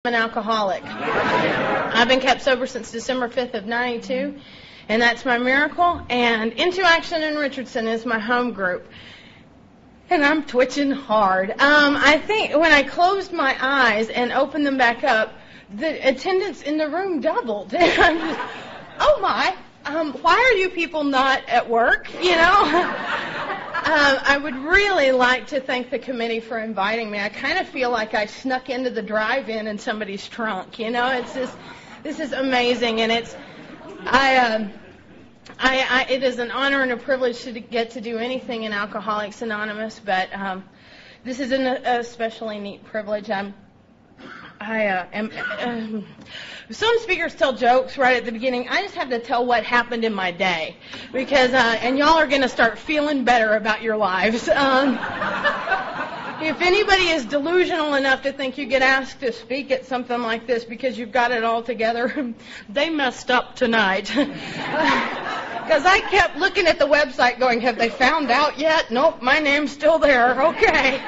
I'm an alcoholic. I've been kept sober since December 5th of 92, and that's my miracle. And Into Action in Richardson is my home group. And I'm twitching hard. I think when I closed my eyes and opened them back up, the attendance in the room doubled. And I'm just, oh my, why are you people not at work, you know? I would really like to thank the committee for inviting me. I kind of feel like I snuck into the drive-in in somebody's trunk, you know? It's just, this is amazing, and it is an honor and a privilege to get to do anything in Alcoholics Anonymous, but this is an especially neat privilege. Some speakers tell jokes right at the beginning. I just have to tell what happened in my day, because and y'all are going to start feeling better about your lives. If anybody is delusional enough to think you get asked to speak at something like this because you've got it all together, they messed up tonight. Because I kept looking at the website going, have they found out yet? Nope, my name's still there. Okay.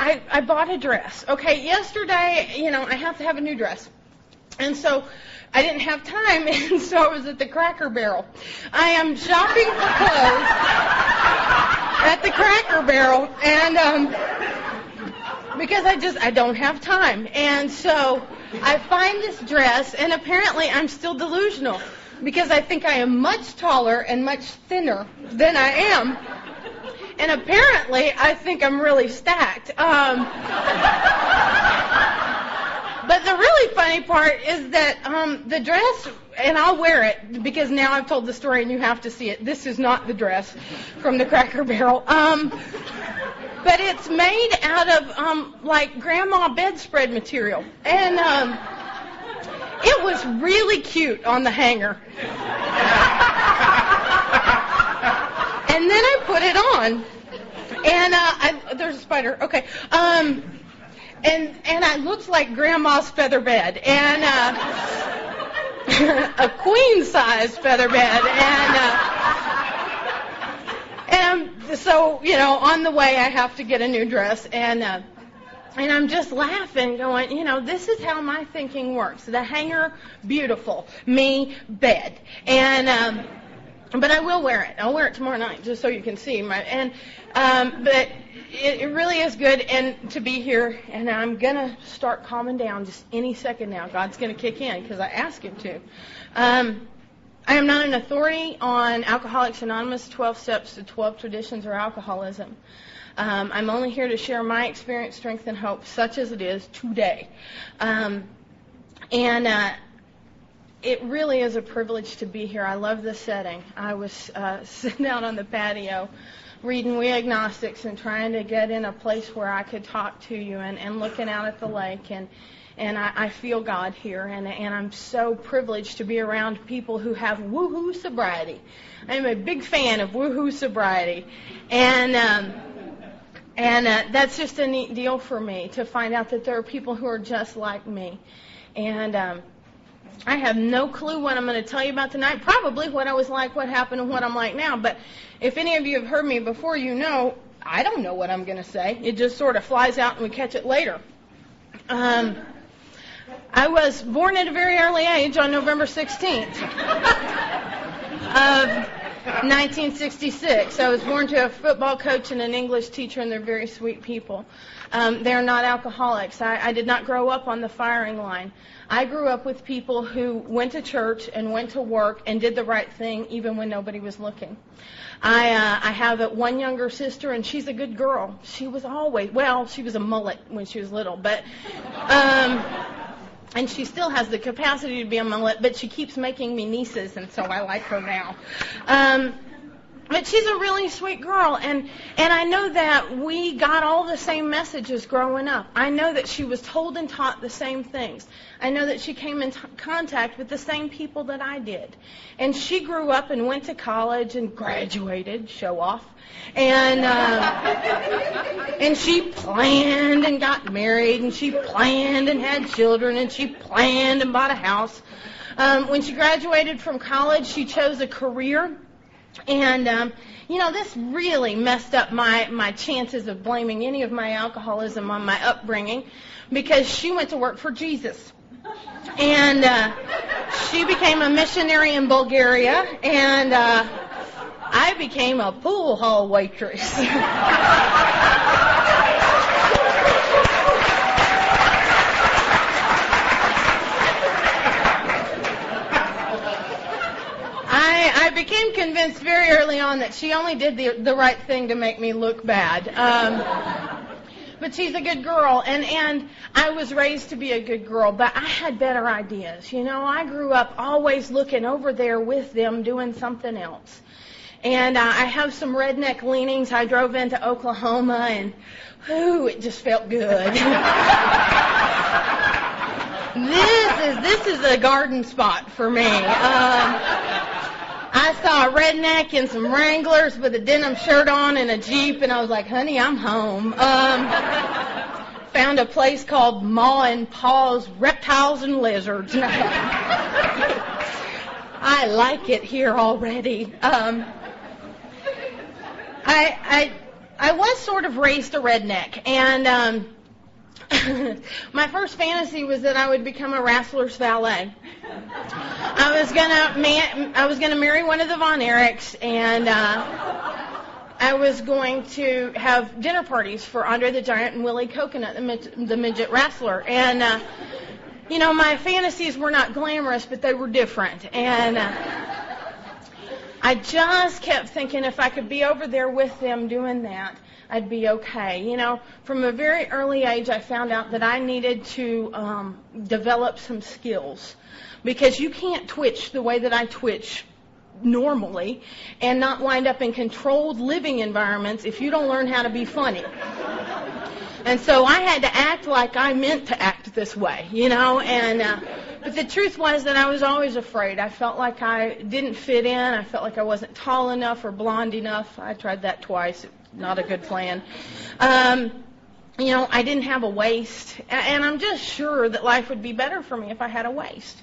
I bought a dress. Okay, yesterday, you know, I have to have a new dress. And so I didn't have time, and so I was at the Cracker Barrel. I am shopping for clothes at the Cracker Barrel, and because I don't have time. And so I find this dress, and apparently I'm still delusional, because I think I am much taller and much thinner than I am. And apparently, I think I'm really stacked. But the really funny part is that the dress, and I'll wear it, because now I've told the story and you have to see it. This is not the dress from the Cracker Barrel. But it's made out of, like, grandma bedspread material. And it was really cute on the hanger. And then I put it on, and there's a spider. Okay, and I looked like Grandma's feather bed, and a queen size feather bed, and so you know, on the way I have to get a new dress, and I'm just laughing, going, you know, this is how my thinking works. The hanger, beautiful. Me, bed, and. But I will wear it. I'll wear it tomorrow night, just so you can see but it really is good and to be here. And I'm gonna start calming down just any second now. God's gonna kick in because I asked Him to. I am not an authority on Alcoholics Anonymous, 12 Steps to 12 Traditions, or alcoholism. I'm only here to share my experience, strength, and hope, such as it is today. It really is a privilege to be here. I love the setting. I was sitting out on the patio reading We Agnostics and trying to get in a place where I could talk to you and looking out at the lake. And I feel God here. And I'm so privileged to be around people who have woohoo sobriety. I'm a big fan of woohoo sobriety. And that's just a neat deal for me to find out that there are people who are just like me. And I have no clue what I'm going to tell you about tonight. Probably what I was like, what happened, and what I'm like now. But if any of you have heard me before, you know I don't know what I'm going to say. It just sort of flies out and we catch it later. I was born at a very early age on November 16th of 1966. I was born to a football coach and an English teacher, and they're very sweet people. They're not alcoholics. I did not grow up on the firing line. I grew up with people who went to church and went to work and did the right thing even when nobody was looking. I have one younger sister, and she's a good girl. She was always, she was a mullet when she was little, but and she still has the capacity to be a mullet, but she keeps making me nieces, and so I like her now. But she's a really sweet girl, and I know that we got all the same messages growing up. I know that she was told and taught the same things. I know that she came in contact with the same people that I did. And she grew up and went to college and graduated, show off. And she planned and got married, and she planned and had children, and she planned and bought a house. When she graduated from college, she chose a career And, this really messed up my chances of blaming any of my alcoholism on my upbringing, because she went to work for Jesus. And she became a missionary in Bulgaria, and I became a pool hall waitress. I became convinced very early on that she only did the right thing to make me look bad. But she's a good girl, and I was raised to be a good girl, but I had better ideas. I grew up always looking over there with them doing something else. And I have some redneck leanings. I drove into Oklahoma, and it just felt good. This is a garden spot for me. I saw a redneck in some Wranglers with a denim shirt on and a Jeep, and I was like, honey, I'm home. Found a place called Ma and Pa's Reptiles and Lizards. I like it here already. I was sort of raised a redneck, and my first fantasy was that I would become a wrestler's valet. I was gonna marry one of the Von Erichs, and I was going to have dinner parties for Andre the Giant and Willie Coconut, the midget wrestler. And my fantasies were not glamorous, but they were different. And I just kept thinking if I could be over there with them doing that, I'd be okay. From a very early age, I found out that I needed to develop some skills, because you can't twitch the way that I twitch normally and not wind up in controlled living environments if you don't learn how to be funny. And so I had to act like I meant to act this way, but the truth was that I was always afraid. I felt like I didn't fit in. I felt like I wasn't tall enough or blonde enough. I tried that twice. Not a good plan. I didn't have a waist, and I'm just sure that life would be better for me if I had a waist.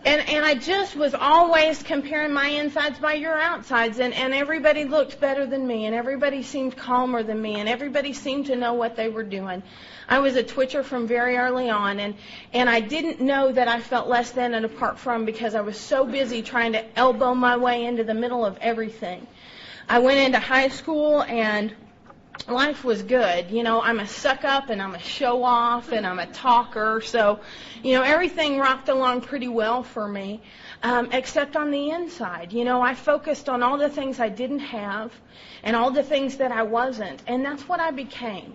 And I just was always comparing my insides by your outsides, and everybody looked better than me, and everybody seemed calmer than me, and everybody seemed to know what they were doing. I was a twitcher from very early on, and I didn't know that I felt less than and apart from, because I was so busy trying to elbow my way into the middle of everything. I went into high school, and life was good. I'm a suck-up, and I'm a show-off, and I'm a talker. So, everything rocked along pretty well for me, except on the inside. I focused on all the things I didn't have and all the things that I wasn't, and that's what I became.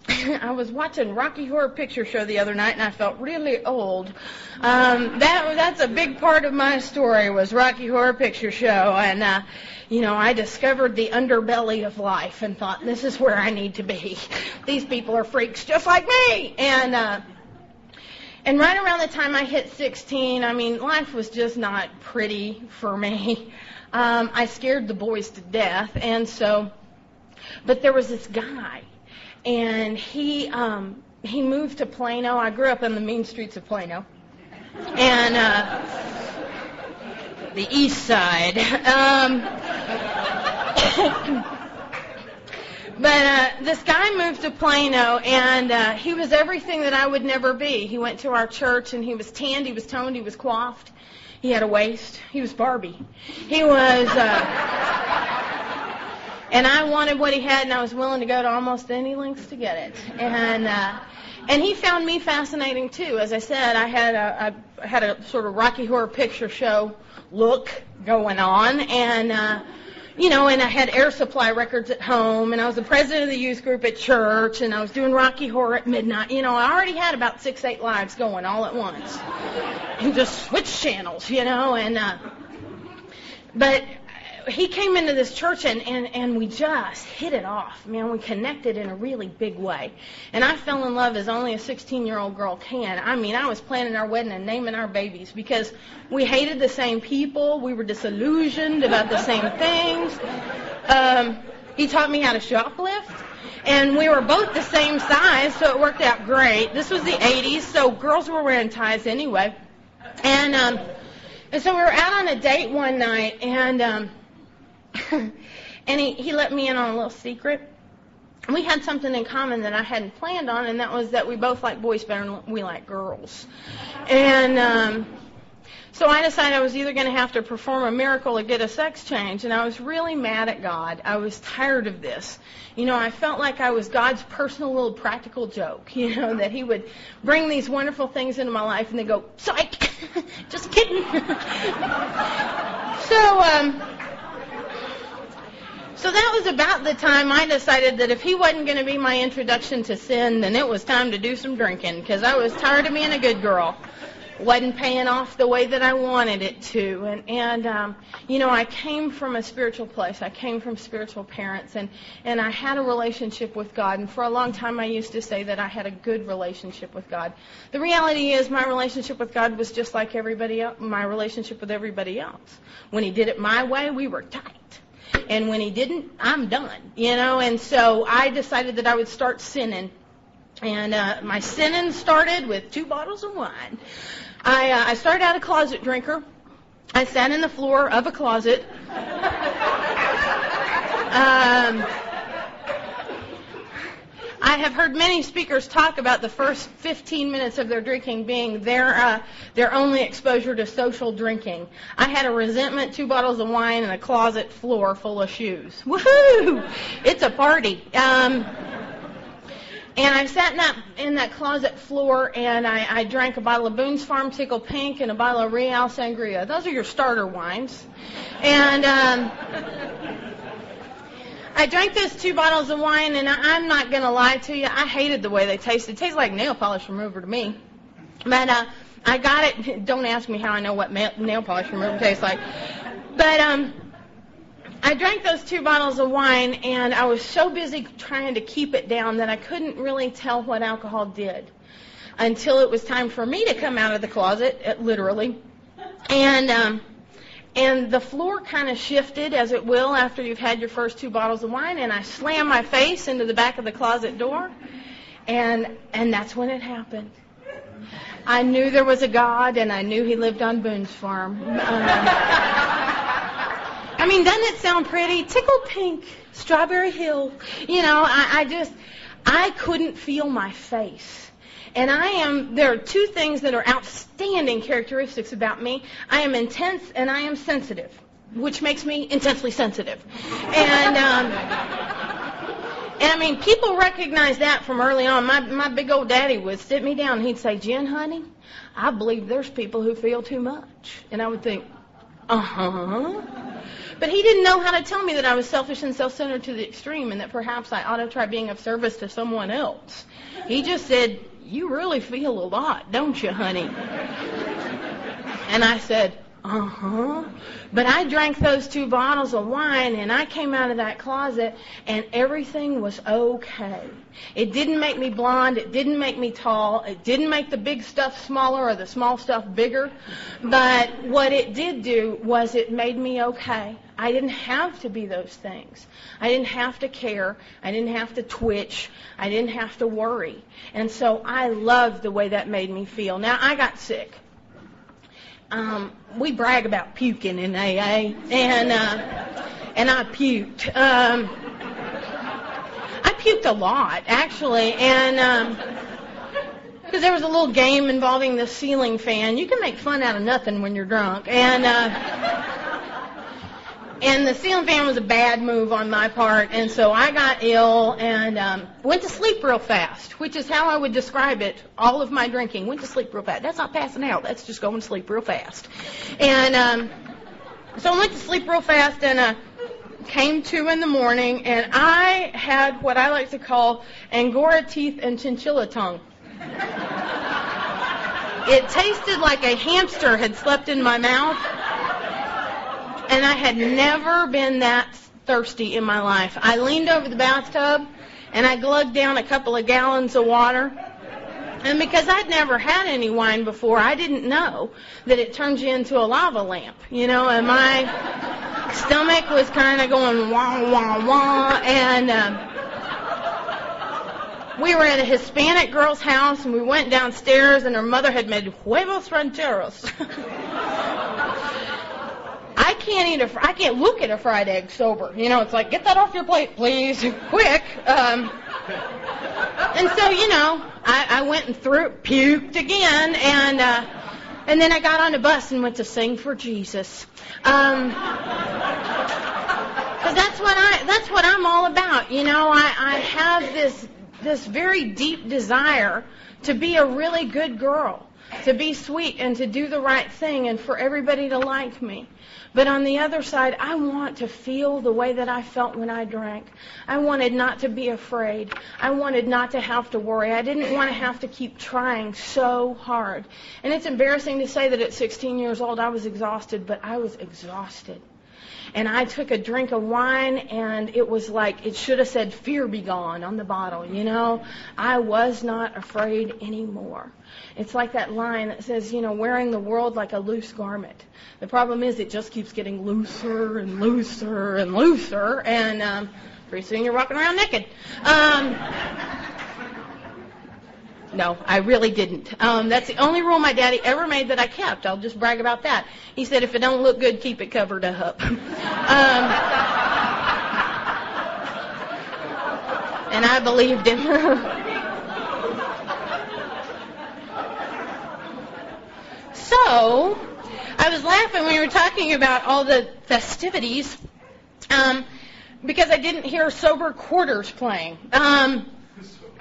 I was watching Rocky Horror Picture Show the other night, and I felt really old. That's a big part of my story, was Rocky Horror Picture Show, and I discovered the underbelly of life and thought, this is where I need to be. These people are freaks just like me. And right around the time I hit 16, life was just not pretty for me. I scared the boys to death, but there was this guy. And he moved to Plano. I grew up in the mean streets of Plano, and the east side. But this guy moved to Plano, and he was everything that I would never be. He went to our church, and he was tanned, he was toned, he was coiffed. He had a waist. He was Barbie. He was... And I wanted what he had, and I was willing to go to almost any lengths to get it. And he found me fascinating too. As I said, I had a sort of Rocky Horror Picture Show look going on, and I had Air Supply records at home, and I was the president of the youth group at church, and I was doing Rocky Horror at midnight. I already had about 6-8 lives going all at once, and just switched channels, but he came into this church, and we just hit it off. We connected in a really big way. And I fell in love as only a 16-year-old girl can. I was planning our wedding and naming our babies because we hated the same people. We were disillusioned about the same things. He taught me how to shoplift, and we were both the same size, so it worked out great. This was the 80s, so girls were wearing ties anyway. And And so we were out on a date one night, and he let me in on a little secret. We had something in common that I hadn't planned on, and that was that we both like boys better than we like girls. And so I decided I was either going to have to perform a miracle or get a sex change, and I was really mad at God. I was tired of this. I felt like I was God's personal little practical joke, that he would bring these wonderful things into my life and then go, psych, just kidding. So that was about the time I decided that if he wasn't going to be my introduction to sin, then it was time to do some drinking, because I was tired of being a good girl. Wasn't paying off the way that I wanted it to. And I came from a spiritual place. I came from spiritual parents, and I had a relationship with God. And for a long time I used to say that I had a good relationship with God. The reality is my relationship with God was just like everybody else, my relationship with everybody else. When he did it my way, we were tight. And when he didn't, I'm done, And so I decided that I would start sinning. And my sinning started with 2 bottles of wine. I started out a closet drinker. I sat in the floor of a closet. I have heard many speakers talk about the first 15 minutes of their drinking being their only exposure to social drinking. I had a resentment, 2 bottles of wine, and a closet floor full of shoes. Woohoo! It's a party. And I sat in that closet floor, and I drank a bottle of Boone's Farmsicle Pink and a bottle of Real Sangria. Those are your starter wines. And I drank those 2 bottles of wine, and I'm not going to lie to you, I hated the way they tasted. It tasted like nail polish remover to me. But I got it. Don't ask me how I know what nail polish remover tastes like. But I drank those 2 bottles of wine, and I was so busy trying to keep it down that I couldn't really tell what alcohol did until it was time for me to come out of the closet, literally. And the floor kind of shifted, as it will after you've had your first 2 bottles of wine, and I slammed my face into the back of the closet door, and that's when it happened. I knew there was a God, and I knew he lived on Boone's farm. Doesn't it sound pretty? Tickled pink, Strawberry Hill. I couldn't feel my face. And there are 2 things that are outstanding characteristics about me. I am intense and I am sensitive, which makes me intensely sensitive. And people recognize that from early on. My big old daddy would sit me down and he'd say, Jen, honey, I believe there's people who feel too much. And I would think, But he didn't know how to tell me that I was selfish and self-centered to the extreme and that perhaps I ought to try being of service to someone else. He just said, you really feel a lot, don't you, honey? And I said, But I drank those 2 bottles of wine, and I came out of that closet, and everything was okay. It didn't make me blonde. It didn't make me tall. It didn't make the big stuff smaller or the small stuff bigger. But what it did do was it made me okay. I didn't have to be those things. I didn't have to care. I didn't have to twitch. I didn't have to worry. And so I loved the way that made me feel. Now, I got sick. We brag about puking in AA, and I puked. I puked a lot, actually, and because there was a little game involving the ceiling fan. You can make fun out of nothing when you're drunk, and the ceiling fan was a bad move on my part, and so I got ill and went to sleep real fast, which is how I would describe it. All of my drinking, went to sleep real fast. That's not passing out. That's just going to sleep real fast. And so I went to sleep real fast and came to in the morning, and I had what I like to call Angora teeth and chinchilla tongue. It tasted like a hamster had slept in my mouth. And I had never been that thirsty in my life. I leaned over the bathtub, and I glugged down a couple of gallons of water. And because I'd never had any wine before, I didn't know that it turns you into a lava lamp, and my stomach was kind of going wah, wah, wah. And we were at a Hispanic girl's house, and we went downstairs, and her mother had made huevos rancheros. I can't look at a fried egg sober. You know, it's like, get that off your plate, please, quick. And so, you know, I went and puked again, and then I got on a bus and went to sing for Jesus. Because that's what I'm all about. You know, I have this very deep desire to be a really good girl, to be sweet and to do the right thing and for everybody to like me. But on the other side, I want to feel the way that I felt when I drank. I wanted not to be afraid. I wanted not to have to worry. I didn't want to have to keep trying so hard. And it's embarrassing to say that at 16 years old I was exhausted, but I was exhausted. And I took a drink of wine, and it was like it should have said, "Fear be gone" on the bottle, you know. I was not afraid anymore. It's like that line that says, you know, wearing the world like a loose garment. The problem is it just keeps getting looser and looser and looser, and pretty soon you're walking around naked. No, I really didn't. That's the only rule my daddy ever made that I kept. I'll just brag about that. He said, if it don't look good, keep it covered up. And I believed him. So, I was laughing when we were talking about all the festivities, because I didn't hear Sober Quarters playing.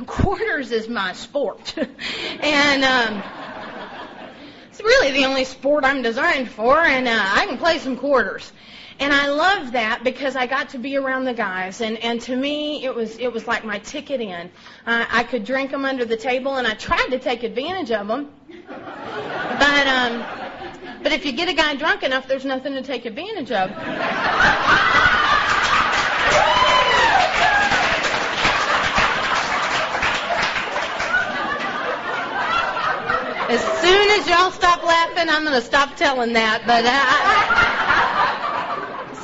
Quarters is my sport, and it's really the only sport I'm designed for, and I can play some quarters. And I love that because I got to be around the guys, and to me it was like my ticket in. I could drink them under the table, and I tried to take advantage of them, but if you get a guy drunk enough, there's nothing to take advantage of. As soon as y'all stop laughing, I'm going to stop telling that. But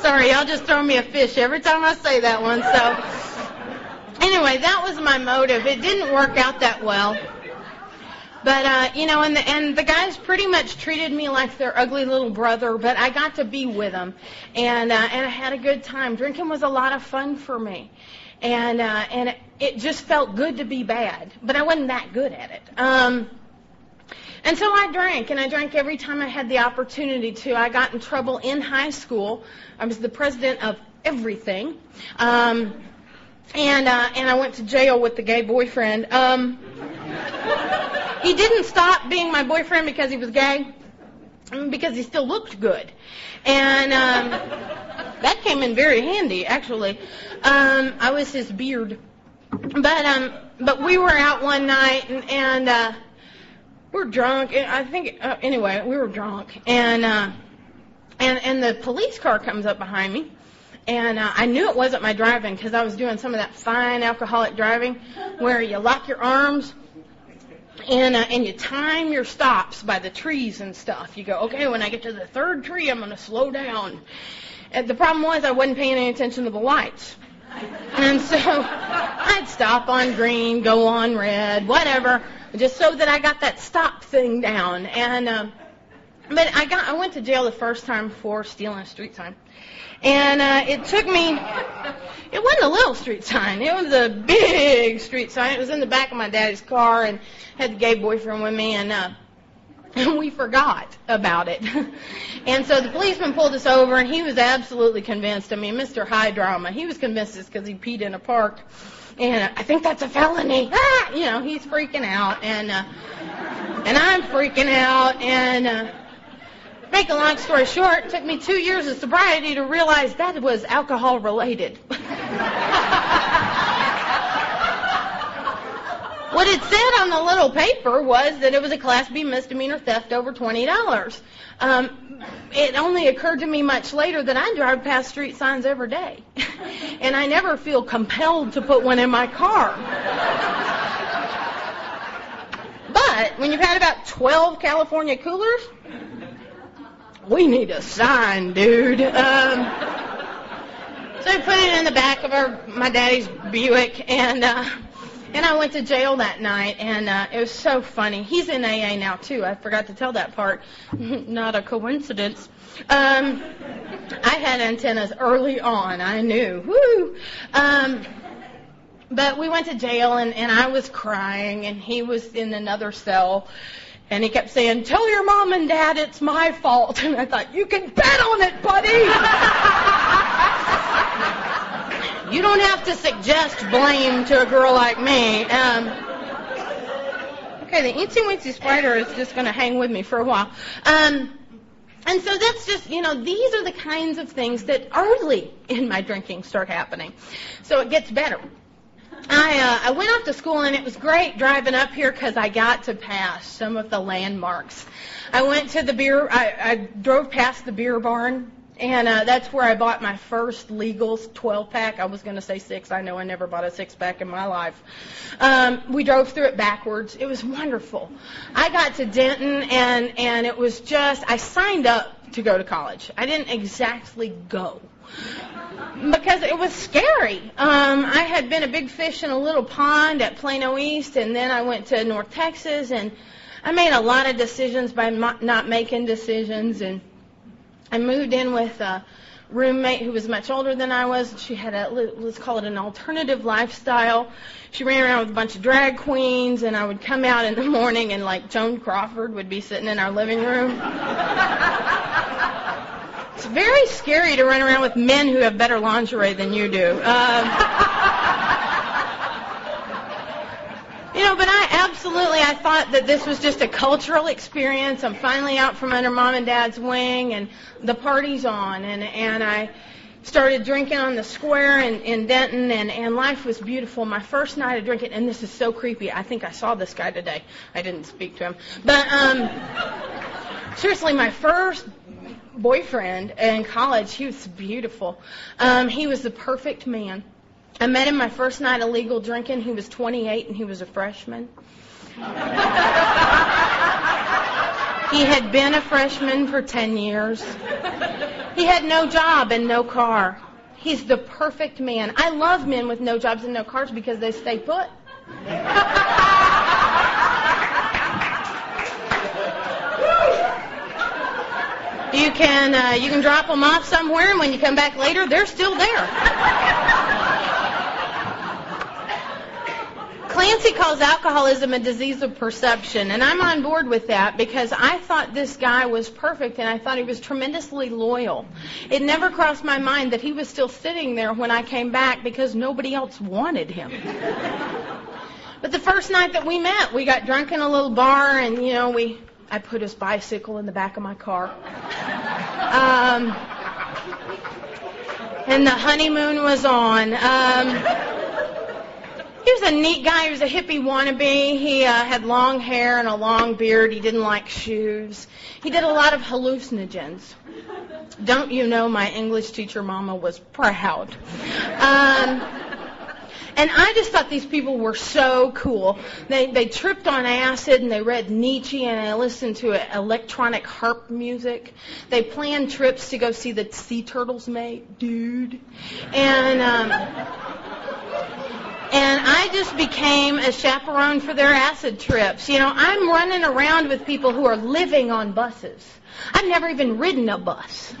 sorry, y'all just throw me a fish every time I say that one. So anyway, that was my motive. It didn't work out that well. But, you know, and the guys pretty much treated me like their ugly little brother, but I got to be with them. And I had a good time. Drinking was a lot of fun for me. And it just felt good to be bad. But I wasn't that good at it. And so I drank, and I drank every time I had the opportunity to. I got in trouble in high school. I was the president of everything. And I went to jail with the gay boyfriend. He didn't stop being my boyfriend because he was gay, because he still looked good. And that came in very handy, actually. I was his beard. But we were out one night, and we were drunk. I think, anyway, we were drunk. And the police car comes up behind me. And I knew it wasn't my driving because I was doing some of that fine alcoholic driving where you lock your arms and you time your stops by the trees and stuff. You go, okay, when I get to the third tree, I'm going to slow down. And the problem was I wasn't paying any attention to the lights. And so I'd stop on green, go on red, whatever, just so that I got that stop thing down. And but I went to jail the first time for stealing a street sign. And it took me, it wasn't a little street sign, it was a big street sign. It was in the back of my daddy's car, and had the gay boyfriend with me, and we forgot about it. And so the policeman pulled us over, and he was absolutely convinced. I mean, Mr. High Drama, he was convinced it's because he peed in a park. And I think that's a felony. Ah! You know, he's freaking out, and I'm freaking out, and make a long story short, it took me 2 years of sobriety to realize that was alcohol related. What it said on the little paper was that it was a Class B misdemeanor theft over $20. It only occurred to me much later that I drive past street signs every day. And I never feel compelled to put one in my car. But when you've had about 12 California coolers, we need a sign, dude. So I put it in the back of my daddy's Buick, and And I went to jail that night, and it was so funny. He's in AA now, too. I forgot to tell that part. Not a coincidence. I had antennas early on. I knew. Woo! But we went to jail, and I was crying, and he was in another cell. And he kept saying, "Tell your mom and dad it's my fault." And I thought, you can bet on it, buddy. You don't have to suggest blame to a girl like me. Okay, the Itsy Weensy Spider is just going to hang with me for a while. And so that's just, these are the kinds of things that early in my drinking start happening. So it gets better. I went off to school, and it was great driving up here because I got to pass some of the landmarks. I went to I drove past the beer barn, and that's where I bought my first legal 12-pack. I was going to say 6. I know I never bought a 6-pack in my life. We drove through it backwards. It was wonderful. I got to Denton, and it was just, I signed up to go to college. I didn't exactly go, because it was scary. I had been a big fish in a little pond at Plano East, and then I went to North Texas, and I made a lot of decisions by not making decisions, and I moved in with a roommate who was much older than I was. She had let's call it an alternative lifestyle. She ran around with a bunch of drag queens, and I would come out in the morning, and like Joan Crawford would be sitting in our living room. It's very scary to run around with men who have better lingerie than you do. But I thought that this was just a cultural experience. I'm finally out from under Mom and Dad's wing, and the party's on. And I started drinking on the square in Denton, and life was beautiful. My first night of drinking, and this is so creepy. I think I saw this guy today. I didn't speak to him. But seriously, my first boyfriend in college, he was beautiful. He was the perfect man. I met him my first night of legal drinking. He was 28, and he was a freshman. He had been a freshman for 10 years. He had no job and no car. He's the perfect man. I love men with no jobs and no cars because they stay put. You can drop them off somewhere, and when you come back later, they're still there. Clancy calls alcoholism a disease of perception, and I'm on board with that because I thought this guy was perfect, and I thought he was tremendously loyal. It never crossed my mind that he was still sitting there when I came back because nobody else wanted him. But the first night that we met, we got drunk in a little bar, and, I put his bicycle in the back of my car. And the honeymoon was on. He was a neat guy. He was a hippie wannabe. He had long hair and a long beard. He didn't like shoes. He did a lot of hallucinogens. Don't you know, my English teacher mama was proud. And I just thought these people were so cool. They tripped on acid, and they read Nietzsche, and they listened to electronic harp music. They planned trips to go see the sea turtles mate, dude. And I just became a chaperone for their acid trips. I'm running around with people who are living on buses. I've never even ridden a bus.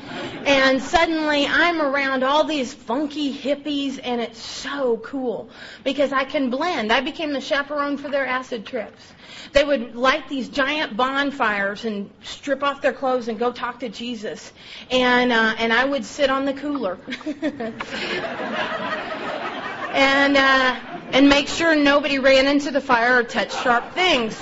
And suddenly I'm around all these funky hippies, and it's so cool because I can blend. I became the chaperone for their acid trips. They would light these giant bonfires and strip off their clothes and go talk to Jesus. And I would sit on the cooler. And make sure nobody ran into the fire or touched sharp things.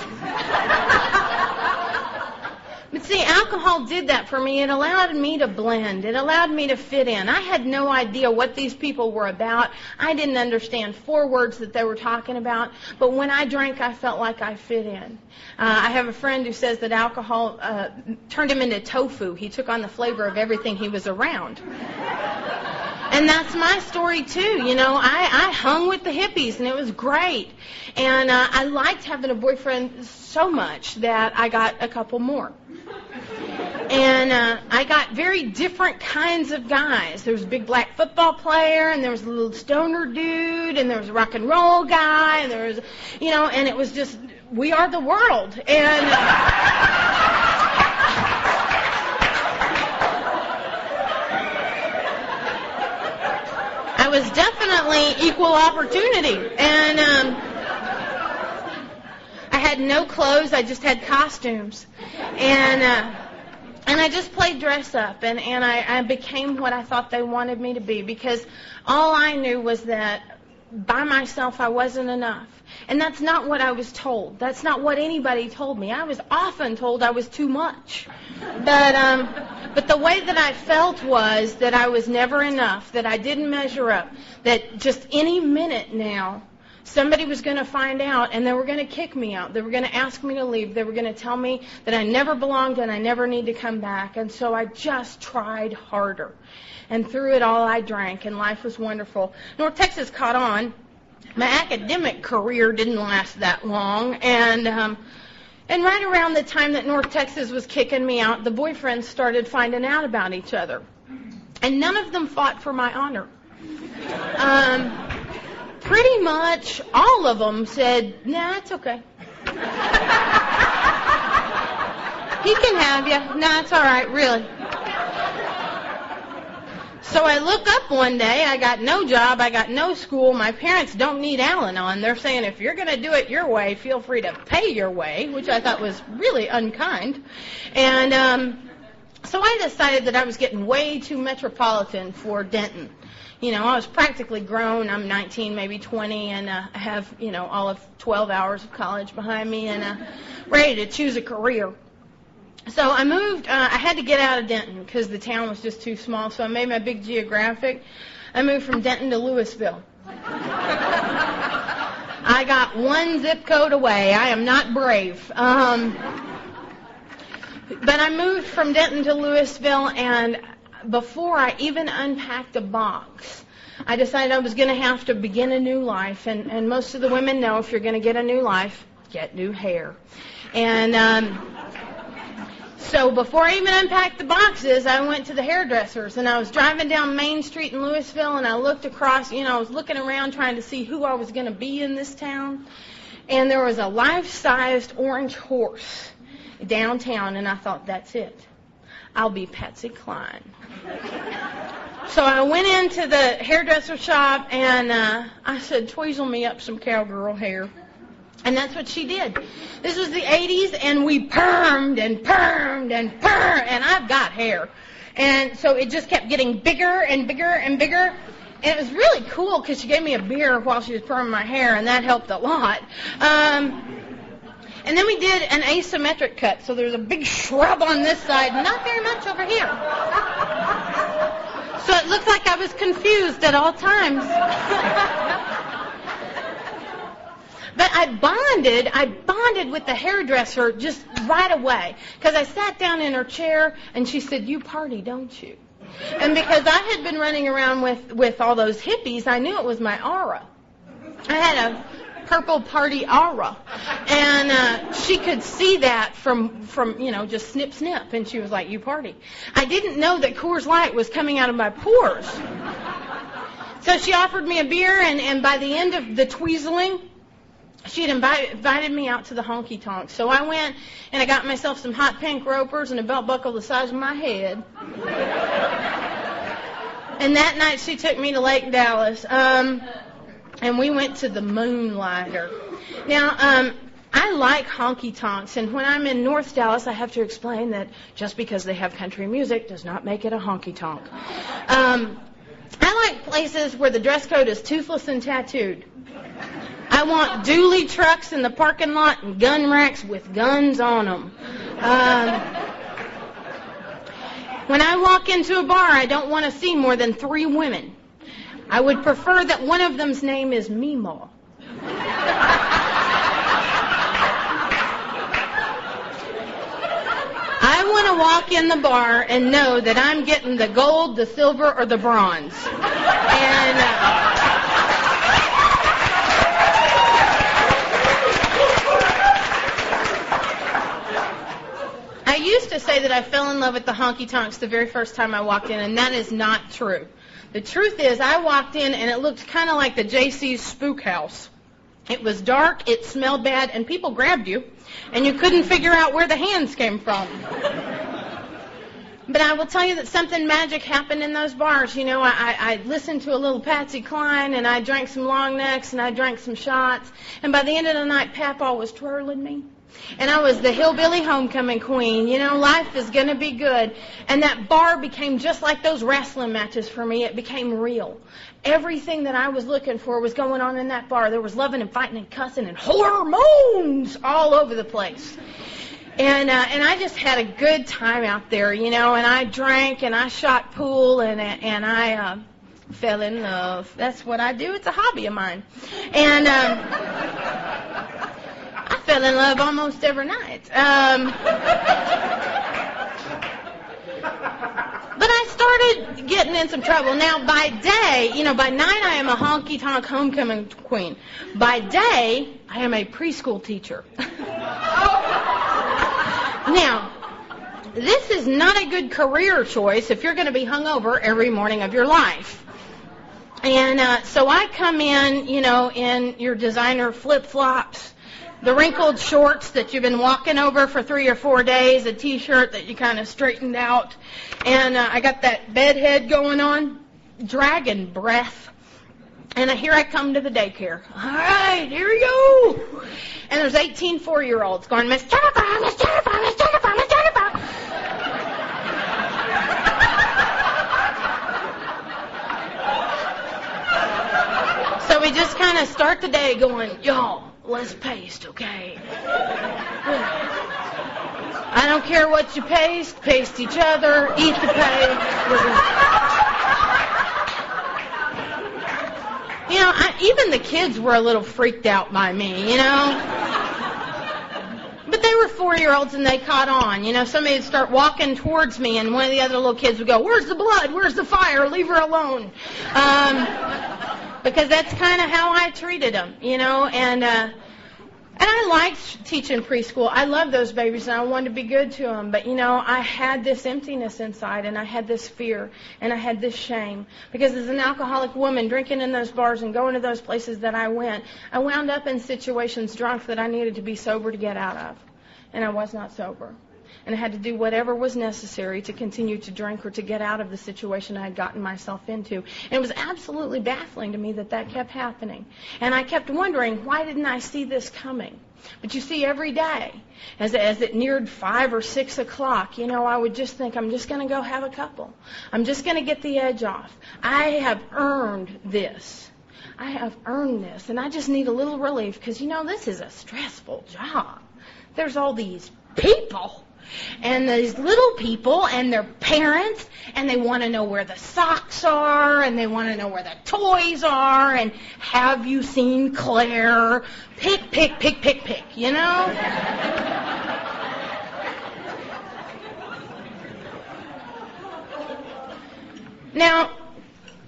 But see, alcohol did that for me. It allowed me to blend. It allowed me to fit in. I had no idea what these people were about. I didn't understand 4 words that they were talking about. But when I drank, I felt like I fit in. I have a friend who says that alcohol turned him into tofu. He took on the flavor of everything he was around. And that's my story, too. I hung with the hippies, and it was great. And I liked having a boyfriend so much that I got a couple more. And I got very different kinds of guys. There was a big black football player, and there was a little stoner dude, and there was a rock and roll guy, and there was, and it was just, we are the world. And I was definitely equal opportunity. And I had no clothes. I just had costumes. And I just played dress up, and I became what I thought they wanted me to be, because all I knew was that by myself I wasn't enough. And that's not what I was told. That's not what anybody told me. I was often told I was too much. But the way that I felt was that I was never enough, that I didn't measure up, that just any minute now somebody was going to find out, and they were going to kick me out. They were going to ask me to leave. They were going to tell me that I never belonged and I never need to come back. And so I just tried harder. And through it all, I drank, and life was wonderful. North Texas caught on. My academic career didn't last that long. And right around the time that North Texas was kicking me out, the boyfriends started finding out about each other. And none of them fought for my honor. Pretty much all of them said, nah, it's okay. He can have you. Nah, it's all right, really. So I look up one day. I got no job. I got no school. My parents don't need Al-Anon. They're saying, if you're going to do it your way, feel free to pay your way, which I thought was really unkind. And so I decided that I was getting way too metropolitan for Denton. I was practically grown. I'm 19, maybe 20, and I have, all of 12 hours of college behind me, and ready to choose a career. So I moved. I had to get out of Denton because the town was just too small, so I made my big geographic. I moved from Denton to Louisville. I got one zip code away. I am not brave. But I moved from Denton to Louisville, and before I even unpacked a box, I decided I was going to have to begin a new life. And most of the women know if you're going to get a new life, get new hair. And so before I even unpacked the boxes, I went to the hairdressers. And I was driving down Main Street in Louisville, and I looked across, I was looking around trying to see who I was going to be in this town. And there was a life-sized orange horse downtown, and I thought, that's it. I'll be Patsy Cline. So I went into the hairdresser shop, and I said, tweezle me up some cowgirl hair. And that's what she did. This was the 80s, and we permed and permed and permed, and I've got hair. And so it just kept getting bigger and bigger and bigger. And it was really cool because she gave me a beer while she was perming my hair, and that helped a lot. And then we did an asymmetric cut. So there's a big shrub on this side, not very much over here. So it looked like I was confused at all times. But I bonded with the hairdresser just right away. Because I sat down in her chair, and she said, you party, don't you? And because I had been running around with all those hippies, I knew it was my aura. I had a purple party aura. And she could see that from just snip, snip. And she was like, you party. I didn't know that Coors Light was coming out of my pores. So she offered me a beer, and by the end of the tweezeling, she had invited me out to the honky tonk. So I went and I got myself some hot pink ropers and a belt buckle the size of my head. And that night she took me to Lake Dallas. And we went to the Moonlighter. Now, I like honky tonks, and when I'm in North Dallas, I have to explain that just because they have country music does not make it a honky tonk. I like places where the dress code is toothless and tattooed. I want dually trucks in the parking lot and gun racks with guns on them. When I walk into a bar, I don't want to see more than 3 women. I would prefer that one of them's name is Meemaw. I want to walk in the bar and know that I'm getting the gold, the silver, or the bronze. And I used to say say that I fell in love with the honky-tonks the very first time I walked in, and that is not true. The truth is, I walked in, and it looked kind of like the JC's Spook House. It was dark, it smelled bad, and people grabbed you, and you couldn't figure out where the hands came from. But I will tell you that something magic happened in those bars. You know, I listened to a little Patsy Cline, and I drank some long necks, and I drank some shots. And by the end of the night, Papa was twirling me. And I was the hillbilly homecoming queen. You know, life is going to be good. And that bar became just like those wrestling matches for me. It became real. Everything that I was looking for was going on in that bar. There was loving and fighting and cussing and hormones all over the place. And I just had a good time out there, you know, and I drank and I shot pool and I fell in love. That's what I do. It's a hobby of mine. And I fell in love almost every night. But I started getting in some trouble. Now, by day, you know, by night I am a honky-tonk homecoming queen. By day, I am a preschool teacher. Now, this is not a good career choice if you're going to be hungover every morning of your life. And so I come in, you know, in your designer flip-flops, the wrinkled shorts that you've been walking over for 3 or 4 days, a T-shirt that you kind of straightened out, and I got that bed head going on, dragon breath. And here I come to the daycare. All right, here we go. And there's 18 4-year-olds going, Miss Jennifer, Miss Jennifer, Miss Jennifer, Miss Jennifer. So we just kind of start the day going, y'all, let's paste, okay? I don't care what you paste each other, eat the paste. You know, even the kids were a little freaked out by me, you know. But they were 4-year-olds and they caught on. You know, somebody would start walking towards me and one of the other little kids would go, where's the blood? Where's the fire? Leave her alone. Because that's kind of how I treated them, you know. And I liked teaching preschool. I loved those babies, and I wanted to be good to them. But, you know, I had this emptiness inside, and I had this fear, and I had this shame. Because as an alcoholic woman, drinking in those bars and going to those places that I went, I wound up in situations drunk that I needed to be sober to get out of. And I was not sober. And I had to do whatever was necessary to continue to drink or to get out of the situation I had gotten myself into. And it was absolutely baffling to me that that kept happening. And I kept wondering, why didn't I see this coming? But you see, every day, as it neared 5 or 6 o'clock, you know, I would just think, I'm just going to go have a couple. I'm just going to get the edge off. I have earned this. I have earned this. And I just need a little relief because, you know, this is a stressful job. There's all these people. And these little people and their parents, and they want to know where the socks are, and they want to know where the toys are, and have you seen Claire? Pick, you know? Now,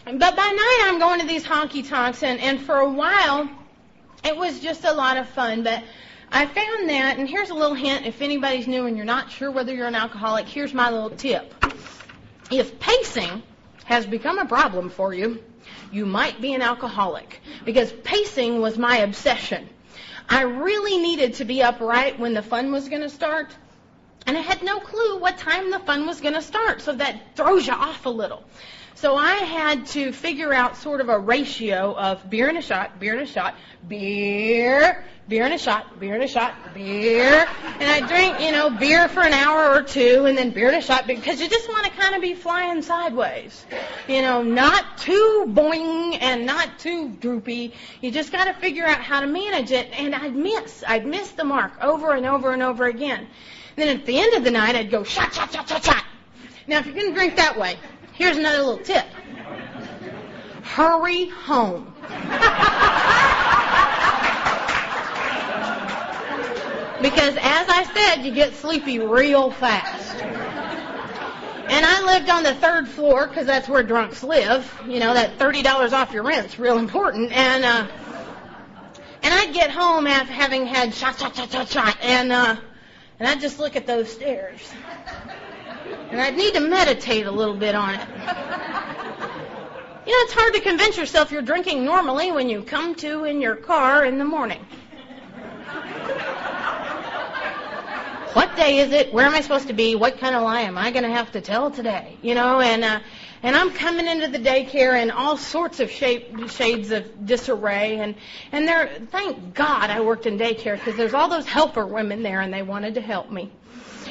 but by night I'm going to these honky-tonks, and for a while it was just a lot of fun, but I found that, and here's a little hint, if anybody's new and you're not sure whether you're an alcoholic, here's my little tip. If pacing has become a problem for you, you might be an alcoholic, because pacing was my obsession. I really needed to be up right when the fun was going to start, and I had no clue what time the fun was going to start, so that throws you off a little. So I had to figure out sort of a ratio of beer and a shot, beer and a shot, beer and a shot, beer and a shot, beer. And I drink, you know, beer for an hour or two and then beer and a shot because you just want to kind of be flying sideways. You know, not too boing and not too droopy. You just got to figure out how to manage it. And I'd miss the mark over and over and over again. And then at the end of the night, I'd go shot, shot, shot, shot, shot. Now, if you're going to drink that way, here's another little tip. Hurry home. Because, as I said, you get sleepy real fast. And I lived on the 3rd floor because that's where drunks live. You know, that $30 off your rent's real important. And I'd get home after having had shot, and I'd just look at those stairs. And I'd need to meditate a little bit on it. You know, it's hard to convince yourself you're drinking normally when you come to in your car in the morning. What day is it? Where am I supposed to be? What kind of lie am I going to have to tell today? You know, and I'm coming into the daycare in all sorts of shades of disarray. And there, thank God I worked in daycare, because there's all those helper women there, and they wanted to help me.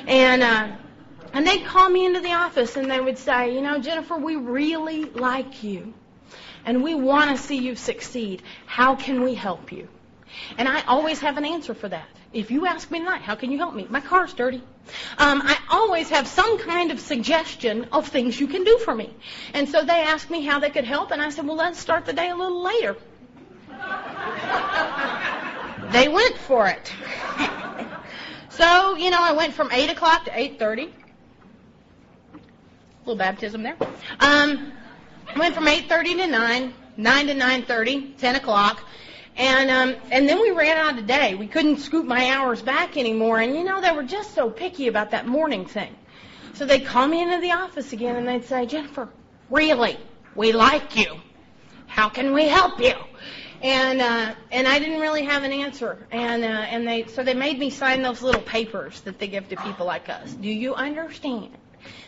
And they'd call me into the office, and they would say, you know, Jennifer, we really like you, and we want to see you succeed. How can we help you? And I always have an answer for that. If you ask me tonight, how can you help me? My car's dirty. I always have some kind of suggestion of things you can do for me. And so they asked me how they could help, and I said, well, let's start the day a little later. They went for it. So, you know, I went from 8 o'clock to 8:30. A little baptism there. I went from 8:30 to 9 to 9:30, 10 o'clock. And then we ran out of day. We couldn't scoop my hours back anymore. And, you know, they were just so picky about that morning thing. So they'd call me into the office again, and they'd say, Jennifer, really, we like you. How can we help you? And I didn't really have an answer. So they made me sign those little papers that they give to people like us. Do you understand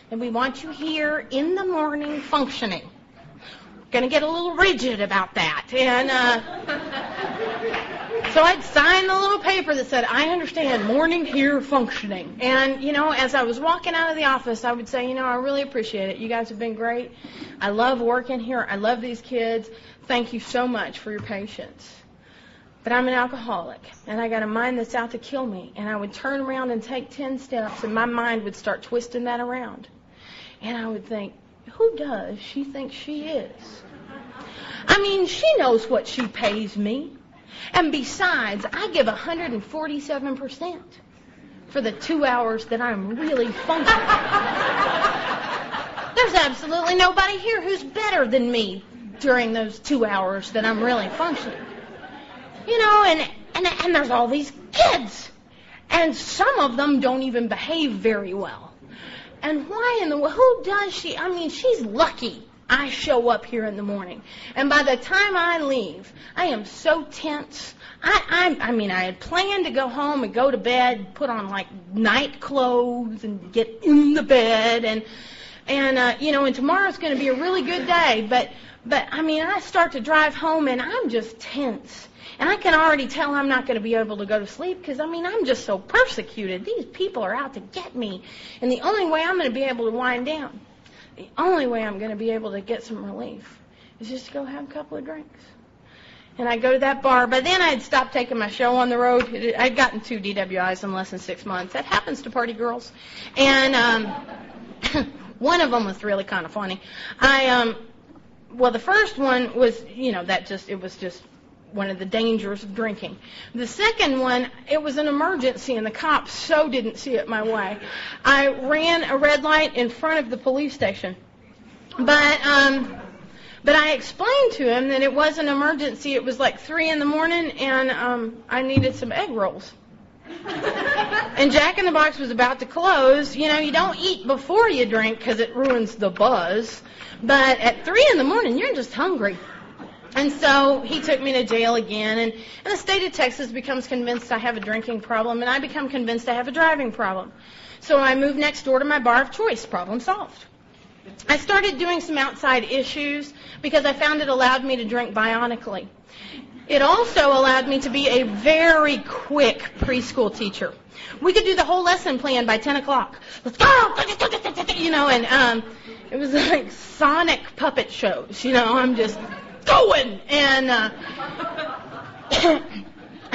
that we want you here in the morning functioning? Going to get a little rigid about that. And so I'd sign the little paper that said, I understand, morning here functioning. And, you know, as I was walking out of the office, I would say, you know, I really appreciate it. You guys have been great. I love working here. I love these kids. Thank you so much for your patience. But I'm an alcoholic, and I got a mind that's out to kill me. And I would turn around and take 10 steps, and my mind would start twisting that around. And I would think, who does she think she is? I mean, she knows what she pays me. And besides, I give 147% for the 2 hours that I'm really functioning. There's absolutely nobody here who's better than me during those 2 hours that I'm really functioning. You know, and there's all these kids. And some of them don't even behave very well. And why in the world, who does she? I mean, she's lucky I show up here in the morning. And by the time I leave, I am so tense. I mean, I had planned to go home and go to bed, put on like night clothes and get in the bed. And you know, and tomorrow's going to be a really good day. But I mean, I start to drive home and I'm just tense. And I can already tell I'm not going to be able to go to sleep because, I mean, I'm just so persecuted. These people are out to get me. And the only way I'm going to be able to wind down, the only way I'm going to be able to get some relief is just to go have a couple of drinks. And I'd go to that bar. By then, I'd stopped taking my show on the road. I'd gotten 2 DWIs in less than 6 months. That happens to party girls. And one of them was really kind of funny. Well, the first one was, you know, it was just one of the dangers of drinking. The second one, it was an emergency, and the cops so didn't see it my way. I ran a red light in front of the police station. But I explained to him that it was an emergency. It was like 3 in the morning, and I needed some egg rolls. And Jack in the Box was about to close. You know, you don't eat before you drink because it ruins the buzz. But at 3 in the morning, you're just hungry. And so he took me to jail again, and the state of Texas becomes convinced I have a drinking problem, and I become convinced I have a driving problem. So I moved next door to my bar of choice. Problem solved. I started doing some outside issues because I found it allowed me to drink bionically. It also allowed me to be a very quick preschool teacher. We could do the whole lesson plan by 10 o'clock. Let's go! You know, and it was like Sonic puppet shows. You know, I'm just going, and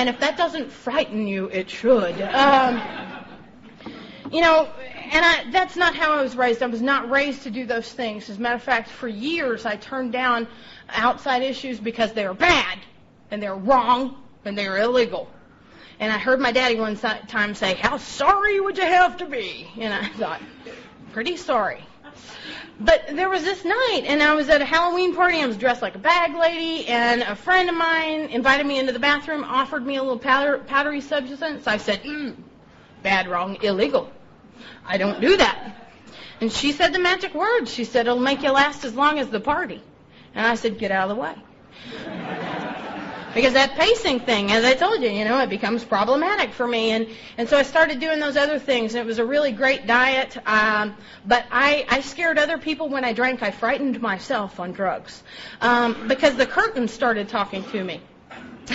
if that doesn't frighten you, it should. You know, and that's not how I was raised. I was not raised to do those things. As a matter of fact, for years I turned down outside issues because they were bad, and they were wrong, and they were illegal. And I heard my daddy one time say, "How sorry would you have to be?" And I thought, pretty sorry. But there was this night, and I was at a Halloween party. I was dressed like a bag lady, and a friend of mine invited me into the bathroom, offered me a little powdery substance. I said, bad, wrong, illegal. I don't do that. And she said the magic words. She said, it'll make you last as long as the party. And I said, get out of the way. Because that pacing thing, as I told you, it becomes problematic for me. And so I started doing those other things, and it was a really great diet. But I scared other people when I drank. I frightened myself on drugs because the curtains started talking to me.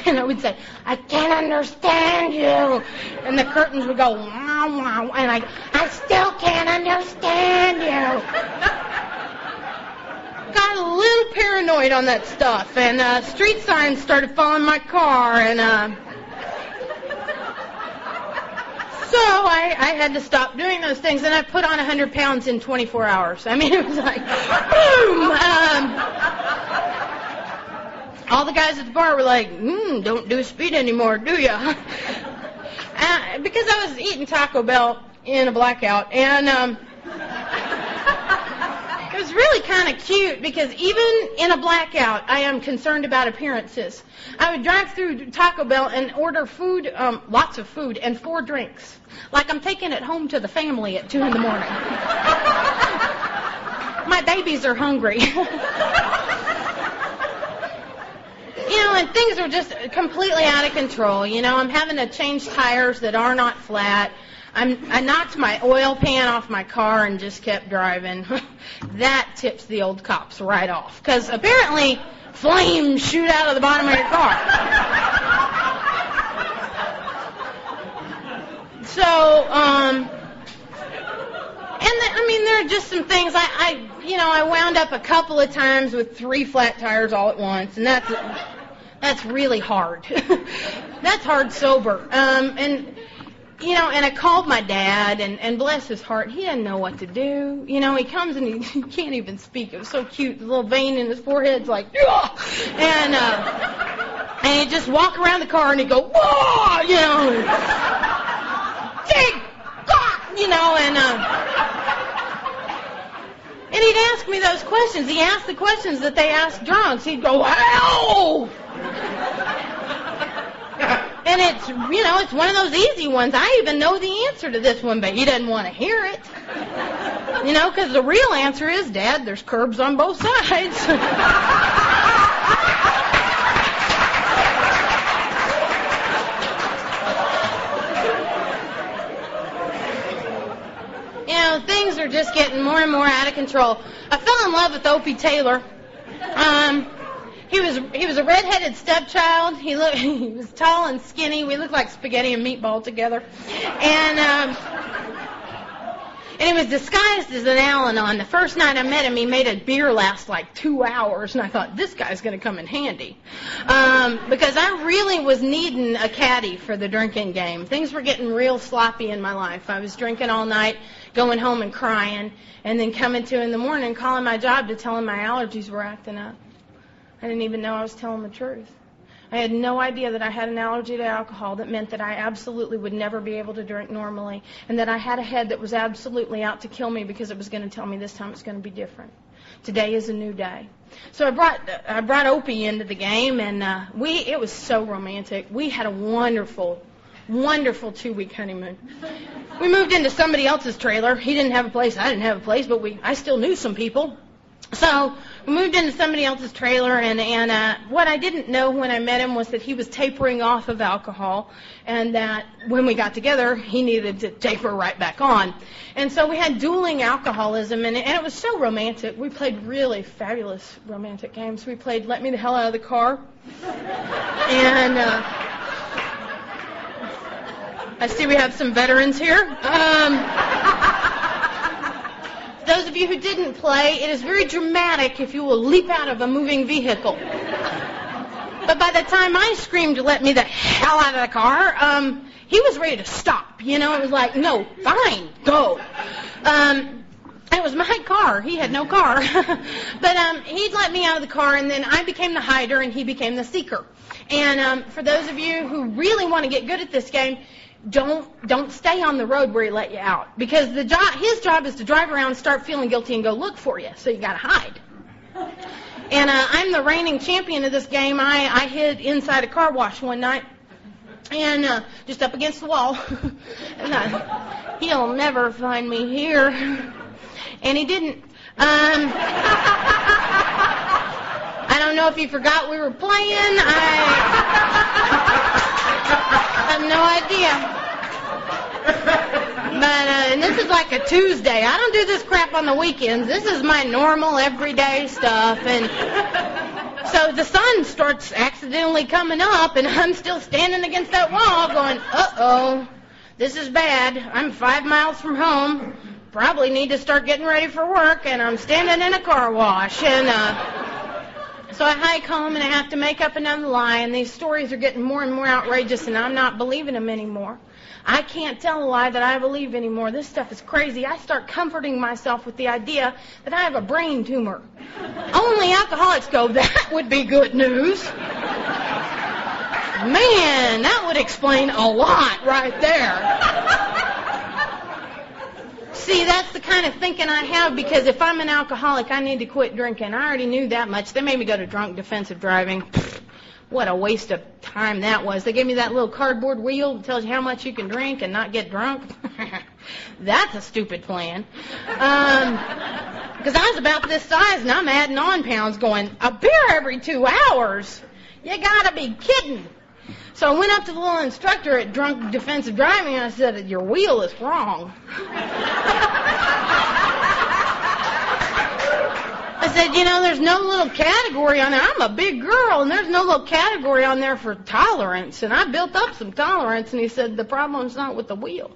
And I would say, I can't understand you. And the curtains would go, wow, wow. And I still can't understand you. Got a little paranoid on that stuff. And street signs started following my car. And so I had to stop doing those things. And I put on 100 pounds in 24 hours. I mean, it was like, boom. All the guys at the bar were like, don't do speed anymore, do ya? Because I was eating Taco Bell in a blackout. And it was really kind of cute because even in a blackout, I am concerned about appearances. I would drive through Taco Bell and order food, lots of food, and 4 drinks. Like I'm taking it home to the family at 2 in the morning. My babies are hungry. And things are just completely out of control. I'm having to change tires that are not flat. I knocked my oil pan off my car and just kept driving. That tips the old cops right off. Because apparently flames shoot out of the bottom of your car. So, there are just some things. I wound up a couple of times with 3 flat tires all at once, and that's really hard. That's hard sober. And I called my dad, and bless his heart, he didn't know what to do. He comes and he can't even speak. It was so cute. The little vein in his forehead's like, ugh! And he'd just walk around the car and he'd go, whoa! Dig! And he'd ask me those questions. He asked the questions that they ask drunks. He'd go, ow! And it's one of those easy ones. I even know the answer to this one, but he doesn't want to hear it. Because the real answer is, Dad, there's curbs on both sides. Things are just getting more and more out of control. I fell in love with Opie Taylor. He was a redheaded stepchild. He was tall and skinny. We looked like spaghetti and meatball together. And he was disguised as an Al-Anon. The first night I met him, he made a beer last like 2 hours, and I thought, this guy's going to come in handy. Because I really was needing a caddy for the drinking game. Things were getting real sloppy in my life. I was drinking all night, going home and crying, and then coming to in the morning, calling my job to tell them my allergies were acting up. I didn't even know I was telling the truth. I had no idea that I had an allergy to alcohol that meant that I absolutely would never be able to drink normally, and that I had a head that was absolutely out to kill me because it was going to tell me this time it's going to be different. Today is a new day. So I brought Opie into the game, and it was so romantic. We had a wonderful 2-week honeymoon. We moved into somebody else's trailer. He didn't have a place, I didn't have a place, but I still knew some people. So we moved into somebody else's trailer, and what I didn't know when I met him was that he was tapering off of alcohol, and that when we got together, he needed to taper right back on. And so we had dueling alcoholism, and it was so romantic. We played really fabulous romantic games. We played Let Me the Hell Out of the Car, and I see we have some veterans here. Those of you who didn't play, it is very dramatic if you will leap out of a moving vehicle. But by the time I screamed, let me the hell out of the car, he was ready to stop. It was like, no, fine, go. It was my car. He had no car. But he'd let me out of the car, and then I became the hider, and he became the seeker. And for those of you who really want to get good at this game, don't stay on the road where he let you out, because his job is to drive around, start feeling guilty, and go look for you. So you got to hide. And I'm the reigning champion of this game. I hid inside a car wash one night, and just up against the wall. And he'll never find me here. And he didn't. I don't know if he forgot we were playing. I have no idea. But, and this is like a Tuesday. I don't do this crap on the weekends. This is my normal, everyday stuff. And so the sun starts accidentally coming up, and I'm still standing against that wall going, uh-oh, this is bad. I'm 5 miles from home. Probably need to start getting ready for work, and I'm standing in a car wash. And so I hike home, and I have to make up another lie, and these stories are getting more and more outrageous, and I'm not believing them anymore. I can't tell a lie that I believe anymore. This stuff is crazy. I start comforting myself with the idea that I have a brain tumor. Only alcoholics go, that would be good news. Man, that would explain a lot right there. See, that's the kind of thinking I have, because if I'm an alcoholic, I need to quit drinking. I already knew that much. They made me go to drunk defensive driving. What a waste of time that was. They gave me that little cardboard wheel that tells you how much you can drink and not get drunk. That's a stupid plan. Because I was about this size, and I'm adding on pounds going, a beer every 2 hours? You gotta be kidding. So I went up to the little instructor at drunk defensive driving, and I said, your wheel is wrong. I said, there's no little category on there. I'm a big girl, and there's no little category on there for tolerance. And I built up some tolerance, and he said, the problem's not with the wheel.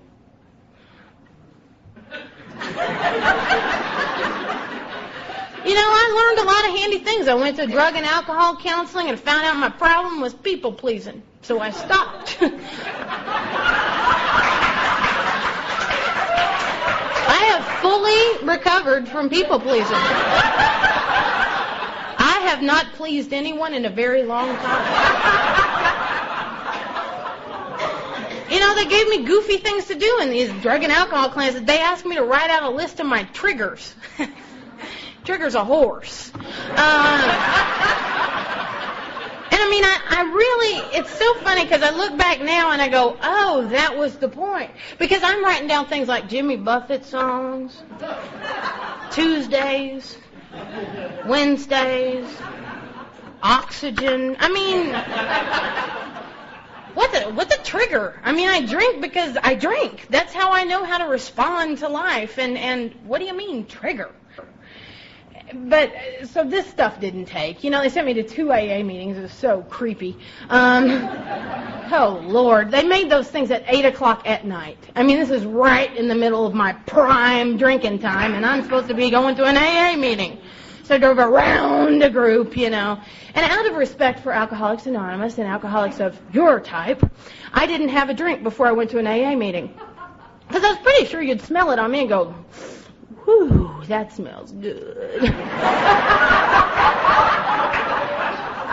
I learned a lot of handy things. I went to drug and alcohol counseling and found out my problem was people pleasing. So I stopped. I have fully recovered from people pleasing. I have not pleased anyone in a very long time. They gave me goofy things to do in these drug and alcohol classes. They asked me to write out a list of my triggers. Trigger's a horse. I really, it's so funny because I look back now and I go, oh, that was the point. Because I'm writing down things like Jimmy Buffett songs, Tuesdays, Wednesdays, oxygen. What's a trigger? I drink because I drink. That's how I know how to respond to life. And what do you mean, trigger? But, so this stuff didn't take. They sent me to 2 AA meetings. It was so creepy. Oh, Lord. They made those things at 8 o'clock at night. This is right in the middle of my prime drinking time, and I'm supposed to be going to an AA meeting. So I drove around a group, And out of respect for Alcoholics Anonymous and alcoholics of your type, I didn't have a drink before I went to an AA meeting. Because I was pretty sure you'd smell it on me and go, whew, that smells good.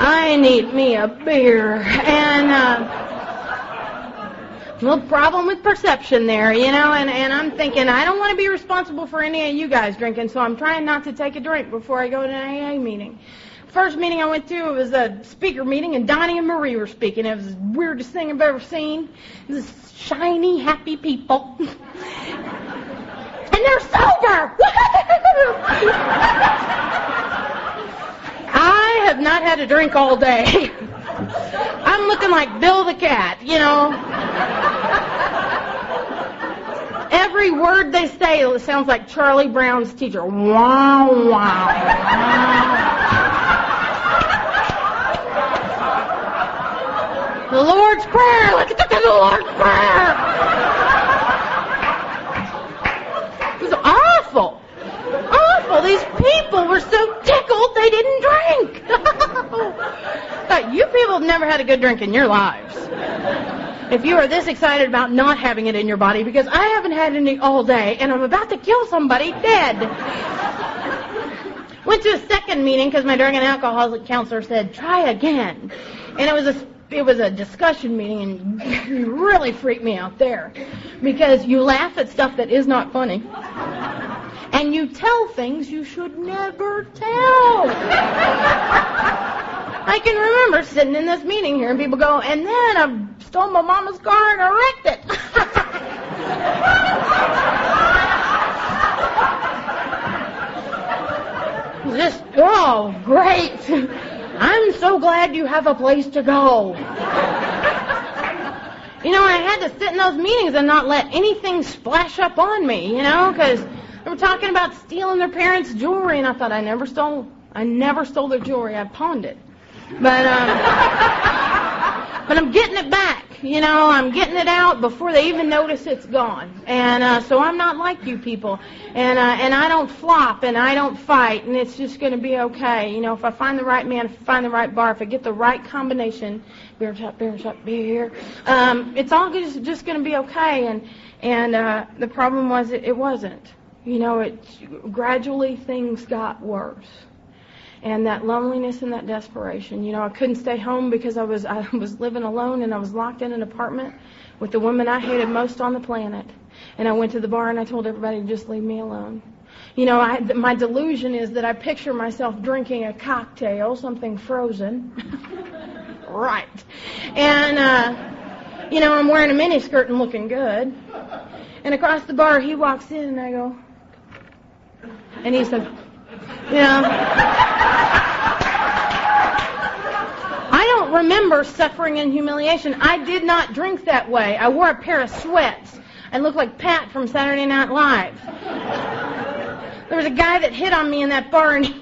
I need me a beer. And little problem with perception there, and I'm thinking, I don't want to be responsible for any of you guys drinking, so I'm trying not to take a drink before I go to an AA meeting. First meeting I went to, it was a speaker meeting, and Donnie and Marie were speaking. It was the weirdest thing I've ever seen. This shiny, happy people. And they're sober! I have not had a drink all day. I'm looking like Bill the Cat, Every word they say, it sounds like Charlie Brown's teacher. Wow, wow, wow. The Lord's Prayer. Let's get to the Lord's Prayer. It was awful. Awful. These people were so tickled they didn't drink. You people have never had a good drink in your lives. If you are this excited about not having it in your body, because I haven't had any all day, and I'm about to kill somebody dead. Went to a second meeting because my drug and alcohol counselor said, try again. And it was a discussion meeting, and you really freaked me out there. Because you laugh at stuff that is not funny. And you tell things you should never tell. I can remember sitting in this meeting here and people go, and then I stole my mama's car and I wrecked it. Just, oh, great. I'm so glad you have a place to go. I had to sit in those meetings and not let anything splash up on me, because they were talking about stealing their parents' jewelry, and I thought I never stole their jewelry. I pawned it. But I'm getting it back. I'm getting it out before they even notice it's gone. And so I'm not like you people. And I don't flop and I don't fight, and it's just going to be okay. If I find the right man, if I find the right bar, if I get the right combination, beer, beer, it's all just going to be okay. And the problem was it wasn't. Gradually things got worse. And that loneliness and that desperation. I couldn't stay home because I was living alone, and I was locked in an apartment with the woman I hated most on the planet. And I went to the bar and I told everybody to just leave me alone. My delusion is that I picture myself drinking a cocktail, something frozen. Right. And, I'm wearing a miniskirt and looking good. And across the bar he walks in and I go, and he said, I don't remember suffering and humiliation. I did not drink that way. I wore a pair of sweats. I looked like Pat from Saturday Night Live. There was a guy that hit on me in that bar, and he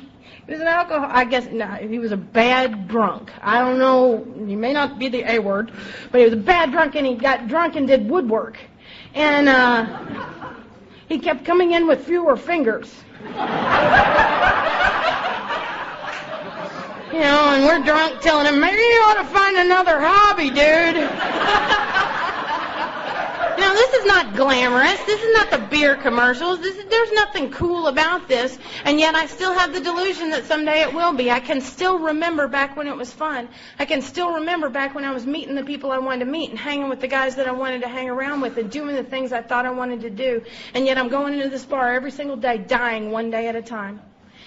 was an he was a bad drunk. I don't know, he may not be the A word, but he was a bad drunk, and he got drunk and did woodwork. And he kept coming in with fewer fingers. And we're drunk telling him, maybe you ought to find another hobby, dude. This is not glamorous. This is not the beer commercials. There's nothing cool about this. And yet I still have the delusion that someday it will be. I can still remember back when it was fun. I can still remember back when I was meeting the people I wanted to meet and hanging with the guys that I wanted to hang around with and doing the things I thought I wanted to do. And yet I'm going into this bar every single day, dying one day at a time.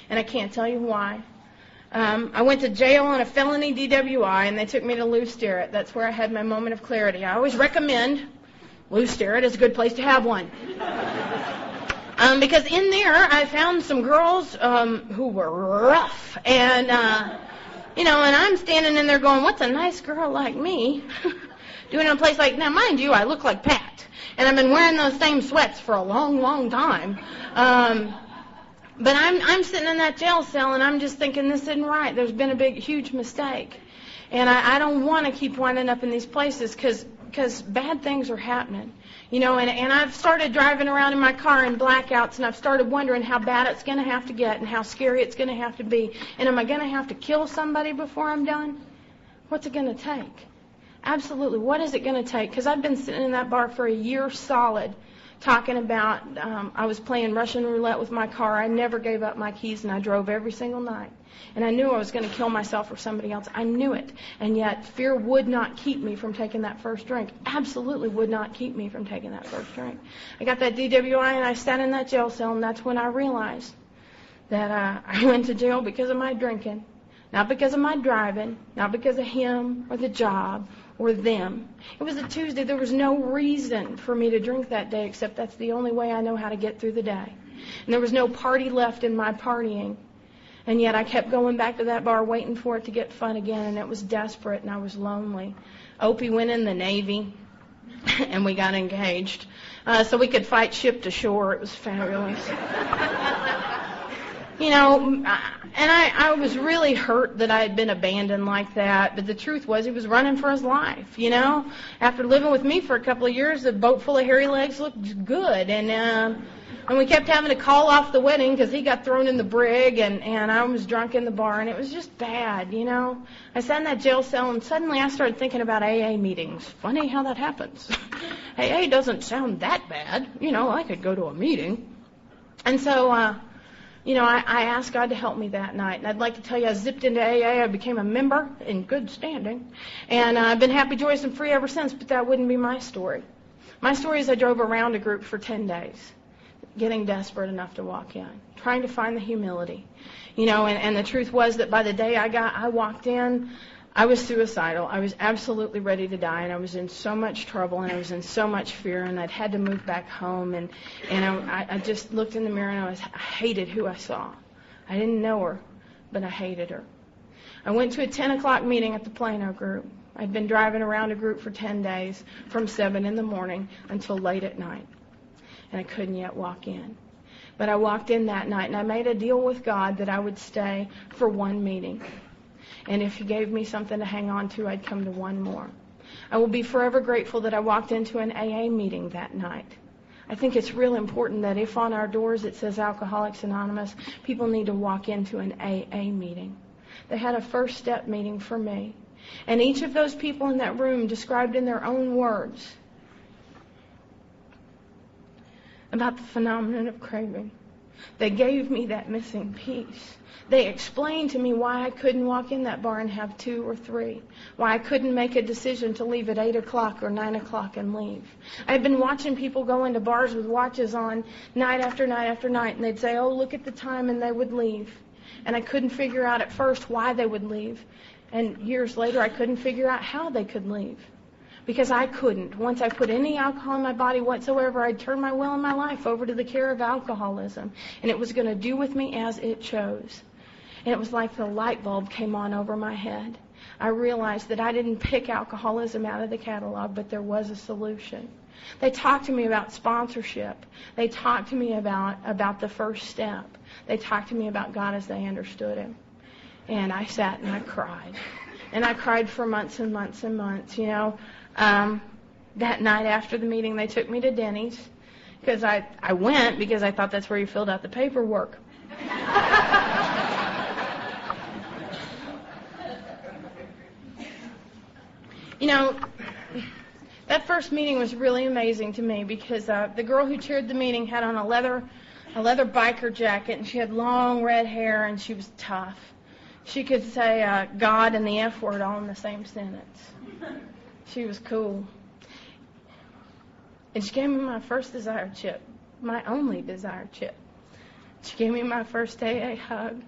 And I can't tell you why. I went to jail on a felony DWI, and they took me to Lou Sterrett. That's where I had my moment of clarity. I always recommend Lou Sterrett is a good place to have one. Because in there I found some girls who were rough. And, and I'm standing in there going, what's a nice girl like me doing in a place like, now mind you, I look like Pat. And I've been wearing those same sweats for a long, long time. But I'm sitting in that jail cell, and I'm just thinking, this isn't right. There's been a big, huge mistake. And I don't want to keep winding up in these places because bad things are happening. And I've started driving around in my car in blackouts, and I've started wondering how bad it's going to have to get and how scary it's going to have to be. And am I going to have to kill somebody before I'm done? What's it going to take? Absolutely. What is it going to take? Because I've been sitting in that bar for a year solid, talking about, I was playing Russian roulette with my car. I never gave up my keys, and I drove every single night. And I knew I was going to kill myself or somebody else. I knew it. And yet fear would not keep me from taking that first drink. Absolutely would not keep me from taking that first drink. I got that DWI, and I sat in that jail cell, and that's when I realized that I went to jail because of my drinking, not because of my driving, not because of him or the job or them. It was a Tuesday. There was no reason for me to drink that day, except that's the only way I know how to get through the day. And there was no party left in my partying. And yet I kept going back to that bar waiting for it to get fun again, and it was desperate, and I was lonely. Opie went in the Navy, and we got engaged so we could fight ship to shore. It was fabulous. And I was really hurt that I had been abandoned like that, but the truth was he was running for his life, After living with me for a couple of years, the boat full of hairy legs looked good, and we kept having to call off the wedding because he got thrown in the brig, and I was drunk in the bar, and it was just bad, I sat in that jail cell, and suddenly I started thinking about AA meetings. Funny how that happens. AA doesn't sound that bad. I could go to a meeting. And so, I asked God to help me that night, and I'd like to tell you I zipped into AA. I became a member in good standing, and I've been happy, joyous, and free ever since, but that wouldn't be my story. My story is I drove around a group for 10 days, getting desperate enough to walk in, trying to find the humility. And the truth was that by the day I walked in, I was suicidal. I was absolutely ready to die, and I was in so much trouble, and I was in so much fear, and I'd had to move back home, and I just looked in the mirror, and I hated who I saw. I didn't know her, but I hated her. I went to a 10 o'clock meeting at the Plano group. I'd been driving around a group for 10 days from 7 in the morning until late at night, and I couldn't yet walk in. But I walked in that night, and I made a deal with God that I would stay for one meeting. And if He gave me something to hang on to, I'd come to one more. I will be forever grateful that I walked into an AA meeting that night. I think it's real important that if on our doors it says Alcoholics Anonymous, people need to walk into an AA meeting. They had a first step meeting for me. And each of those people in that room described in their own words about the phenomenon of craving. They gave me that missing piece. They explained to me why I couldn't walk in that bar and have 2 or 3. Why I couldn't make a decision to leave at 8 o'clock or 9 o'clock and leave. I had been watching people go into bars with watches on night after night after night, and they'd say, oh, look at the time, and they would leave. And I couldn't figure out at first why they would leave. And years later, I couldn't figure out how they could leave. Because I couldn't. Once I put any alcohol in my body whatsoever, I'd turn my will and my life over to the care of alcoholism. And it was going to do with me as it chose. And it was like the light bulb came on over my head. I realized that I didn't pick alcoholism out of the catalog, but there was a solution. They talked to me about sponsorship. They talked to me about the first step. They talked to me about God as they understood Him. And I sat and I cried. And I cried for months and months and months, you know. That night after the meeting, they took me to Denny's because I went because I thought that's where you filled out the paperwork. You know, that first meeting was really amazing to me because the girl who chaired the meeting had on a leather biker jacket, and she had long red hair, and she was tough. She could say God and the F word all in the same sentence. She was cool. And she gave me my first Desire chip, my only Desire chip. She gave me my first AA hug.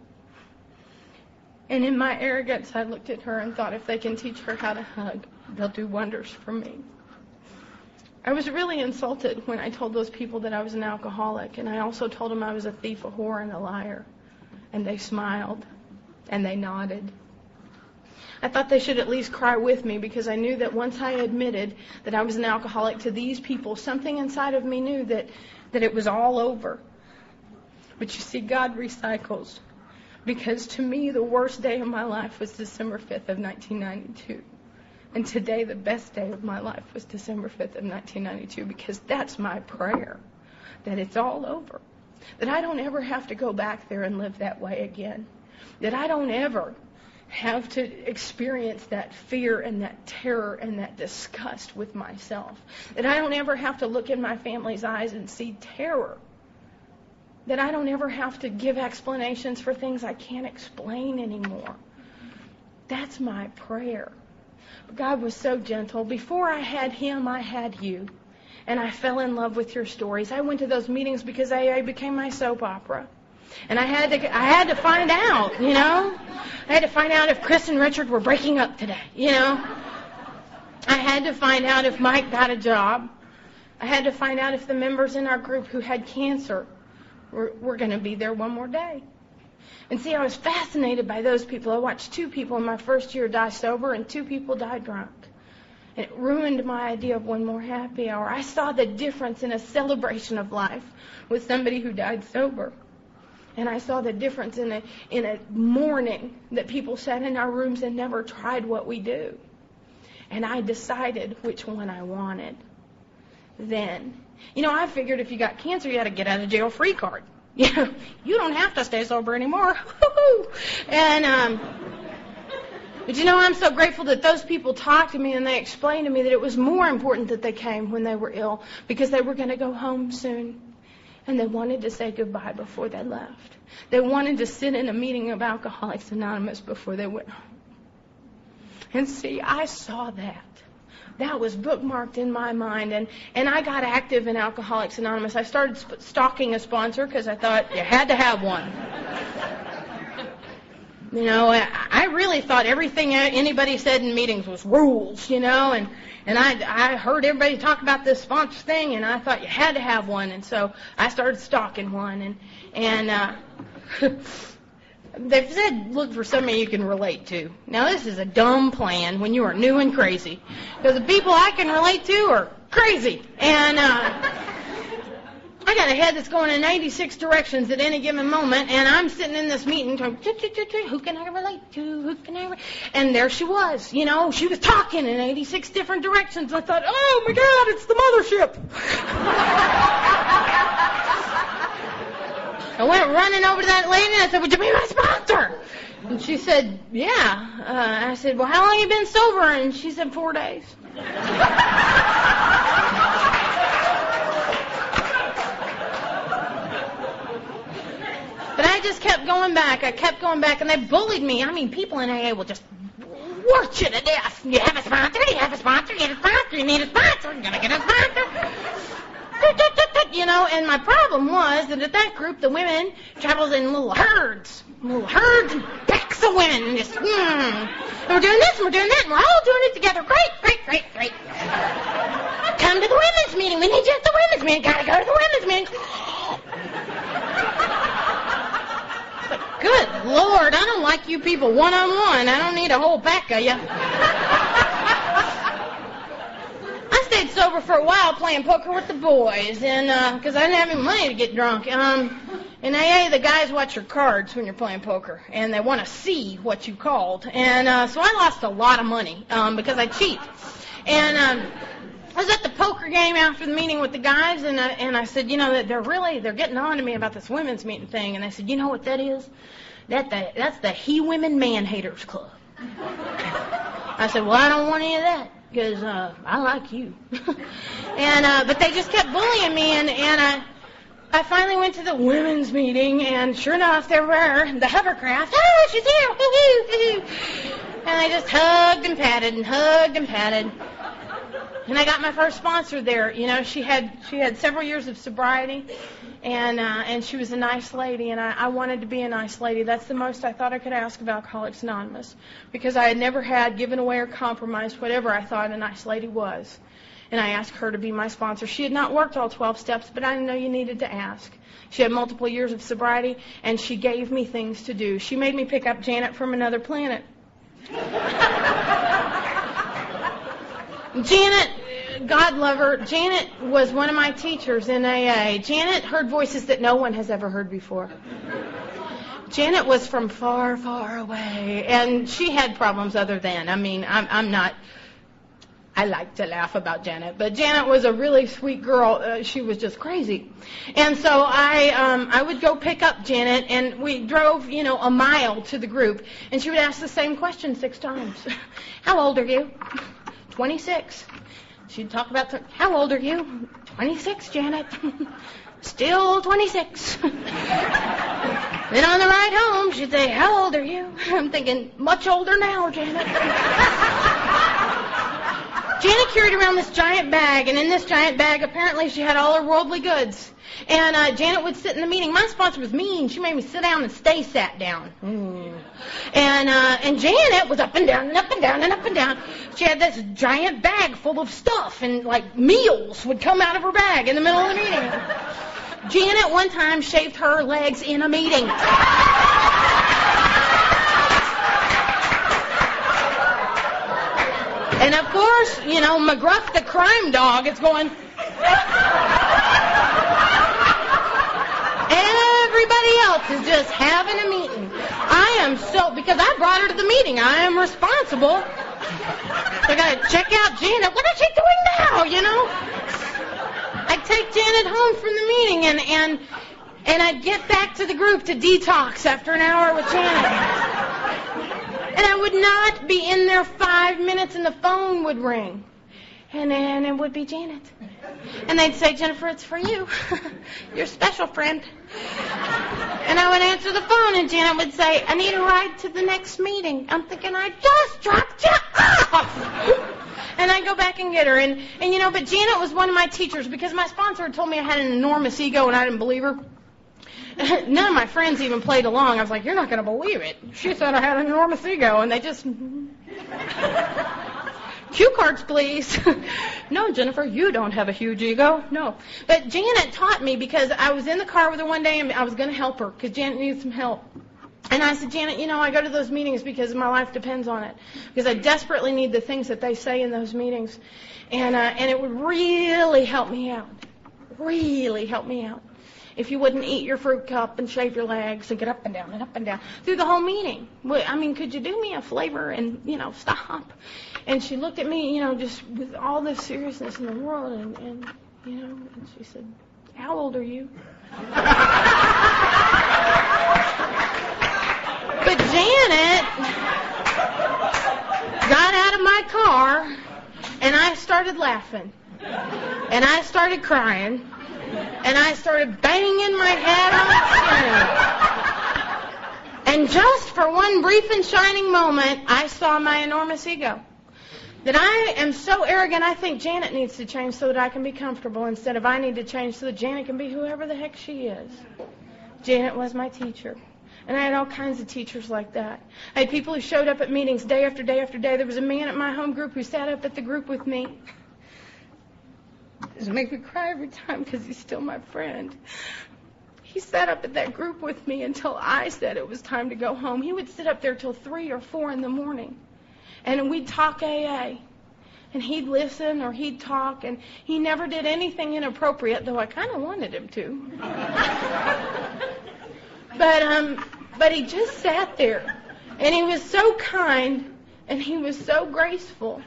And in my arrogance, I looked at her and thought, if they can teach her how to hug, they'll do wonders for me. I was really insulted when I told those people that I was an alcoholic, and I also told them I was a thief, a whore, and a liar. And they smiled, and they nodded. I thought they should at least cry with me because I knew that once I admitted that I was an alcoholic to these people, something inside of me knew that it was all over. But you see, God recycles. Because to me, the worst day of my life was December 5th of 1992. And today, the best day of my life was December 5th of 1992 because that's my prayer, that it's all over. That I don't ever have to go back there and live that way again. That I don't ever have to experience that fear and that terror and that disgust with myself. That I don't ever have to look in my family's eyes and see terror. That I don't ever have to give explanations for things I can't explain anymore. That's my prayer. But God was so gentle. Before I had Him, I had you. And I fell in love with your stories. I went to those meetings because AA became my soap opera. And I had to find out, you know. I had to find out if Chris and Richard were breaking up today, you know. I had to find out if Mike got a job. I had to find out if the members in our group who had cancer were going to be there one more day. And see, I was fascinated by those people. I watched 2 people in my first year die sober and 2 people die drunk. And it ruined my idea of one more happy hour. I saw the difference in a celebration of life with somebody who died sober. And I saw the difference in a mourning that people sat in our rooms and never tried what we do. And I decided which one I wanted then. You know, I figured if you got cancer, you had a get out of jail free card. You know, you don't have to stay sober anymore. And, but you know, I'm so grateful that those people talked to me and they explained to me that it was more important that they came when they were ill because they were going to go home soon. And they wanted to say goodbye before they left. They wanted to sit in a meeting of Alcoholics Anonymous before they went home. And see, I saw that. That was bookmarked in my mind. And I got active in Alcoholics Anonymous. I started stalking a sponsor because I thought you had to have one. You know, I really thought everything anybody said in meetings was rules, you know, and I heard everybody talk about this sponsor thing, and I thought you had to have one, and so I started stalking one, and They've said look for somebody you can relate to. Now, this is a dumb plan when you are new and crazy, because the people I can relate to are crazy. And I got a head that's going in 86 directions at any given moment, and I'm sitting in this meeting going, who can I relate to? Who can I? And there she was. You know, she was talking in 86 different directions. I thought, oh my God, it's the mothership. I went running over to that lady and I said, would you be my sponsor? And she said, yeah. I said, well, how long have you been sober? And she said, 4 days. But I just kept going back. I kept going back, and they bullied me. I mean, people in AA will just work you to death. You have a sponsor, you have a sponsor, you need a sponsor, you need a sponsor, you're going to get a sponsor. You know, and my problem was that at that group, the women traveled in little herds and packs of women. And just, and we're doing this, and we're doing that, and we're all doing it together. Great, great, great, great. Come to the women's meeting. We need you at the women's meeting. Got to go to the women's meeting. But good Lord, I don't like you people one-on-one. I don't need a whole pack of you. I stayed sober for a while playing poker with the boys, and because I didn't have any money to get drunk. In AA, the guys watch your cards when you're playing poker, and they want to see what you called. And so I lost a lot of money because I cheat. And I was at the poker game after the meeting with the guys, and I said, you know, that they're getting on to me about this women's meeting thing. And I said, you know what that is? That's the He Women Man Haters Club. I said, well, I don't want any of that, because I like you. And but they just kept bullying me, and I finally went to the women's meeting, and sure enough, there were the hovercraft. Oh, she's here! Woo-hoo, woo-hoo. And they just hugged and patted and hugged and patted. And I got my first sponsor there. You know, she had several years of sobriety, and she was a nice lady, and I wanted to be a nice lady. That's the most I thought I could ask of Alcoholics Anonymous, because I had never had given away or compromised whatever I thought a nice lady was. And I asked her to be my sponsor. She had not worked all 12 steps, but I didn't know you needed to ask. She had multiple years of sobriety, and she gave me things to do. She made me pick up Janet from another planet. Janet, God love her, Janet was one of my teachers in AA. Janet heard voices that no one has ever heard before. Janet was from far, far away, and she had problems other than. I mean, I like to laugh about Janet, but Janet was a really sweet girl. She was just crazy. And so I would go pick up Janet, and we drove, you know, a mile to the group, and she would ask the same question 6 times. How old are you? 26. She'd talk about, how old are you? 26, Janet. Still 26. Then on the ride home, she'd say, how old are you? I'm thinking, much older now, Janet. Janet carried around this giant bag, and in this giant bag, apparently she had all her worldly goods. And Janet would sit in the meeting. My sponsor was mean. She made me sit down and stay sat down. And Janet was up and down and up and down and up and down. She had this giant bag full of stuff, and like meals would come out of her bag in the middle of the meeting. Janet one time shaved her legs in a meeting. And of course, you know, McGruff the crime dog is going. Everybody else is just having a meeting. Because I brought her to the meeting, I am responsible. I got to check out Janet. What is she doing now, you know? I'd take Janet home from the meeting, and I'd get back to the group to detox after an hour with Janet. And I would not be in there 5 minutes, and the phone would ring. And then it would be Janet. And they'd say, Jennifer, it's for you. You're a special friend. And I would answer the phone, and Janet would say, I need a ride to the next meeting. I'm thinking, I just dropped you off. And I'd go back and get her. And you know, but Janet was one of my teachers, because my sponsor had told me I had an enormous ego, and I didn't believe her. None of my friends even played along. I was like, you're not going to believe it. She said I had an enormous ego, and they just... Cue cards, please. No, Jennifer, you don't have a huge ego. No. But Janet taught me, because I was in the car with her one day, and I was going to help her, because Janet needed some help. And I said, Janet, I go to those meetings because my life depends on it, because I desperately need the things that they say in those meetings. And it would really help me out, if you wouldn't eat your fruit cup and shave your legs and get up and down through the whole meeting. Could you do me a favor and, stop? And she looked at me, just with all this seriousness in the world, and she said, how old are you? But Janet got out of my car, and I started laughing, and I started crying, and I started banging my head on the steering. And just for one brief and shining moment, I saw my enormous ego. That I am so arrogant, I think Janet needs to change so that I can be comfortable, instead of I need to change so that Janet can be whoever the heck she is. Janet was my teacher. And I had all kinds of teachers like that. I had people who showed up at meetings day after day after day. There was a man at my home group who sat up at the group with me. It makes me cry every time because he's still my friend. He sat up at that group with me until I said it was time to go home. He would sit up there till 3 or 4 in the morning. And we'd talk AA. And he'd listen or he'd talk. And he never did anything inappropriate, though I kind of wanted him to. But he just sat there, and he was so kind, and he was so graceful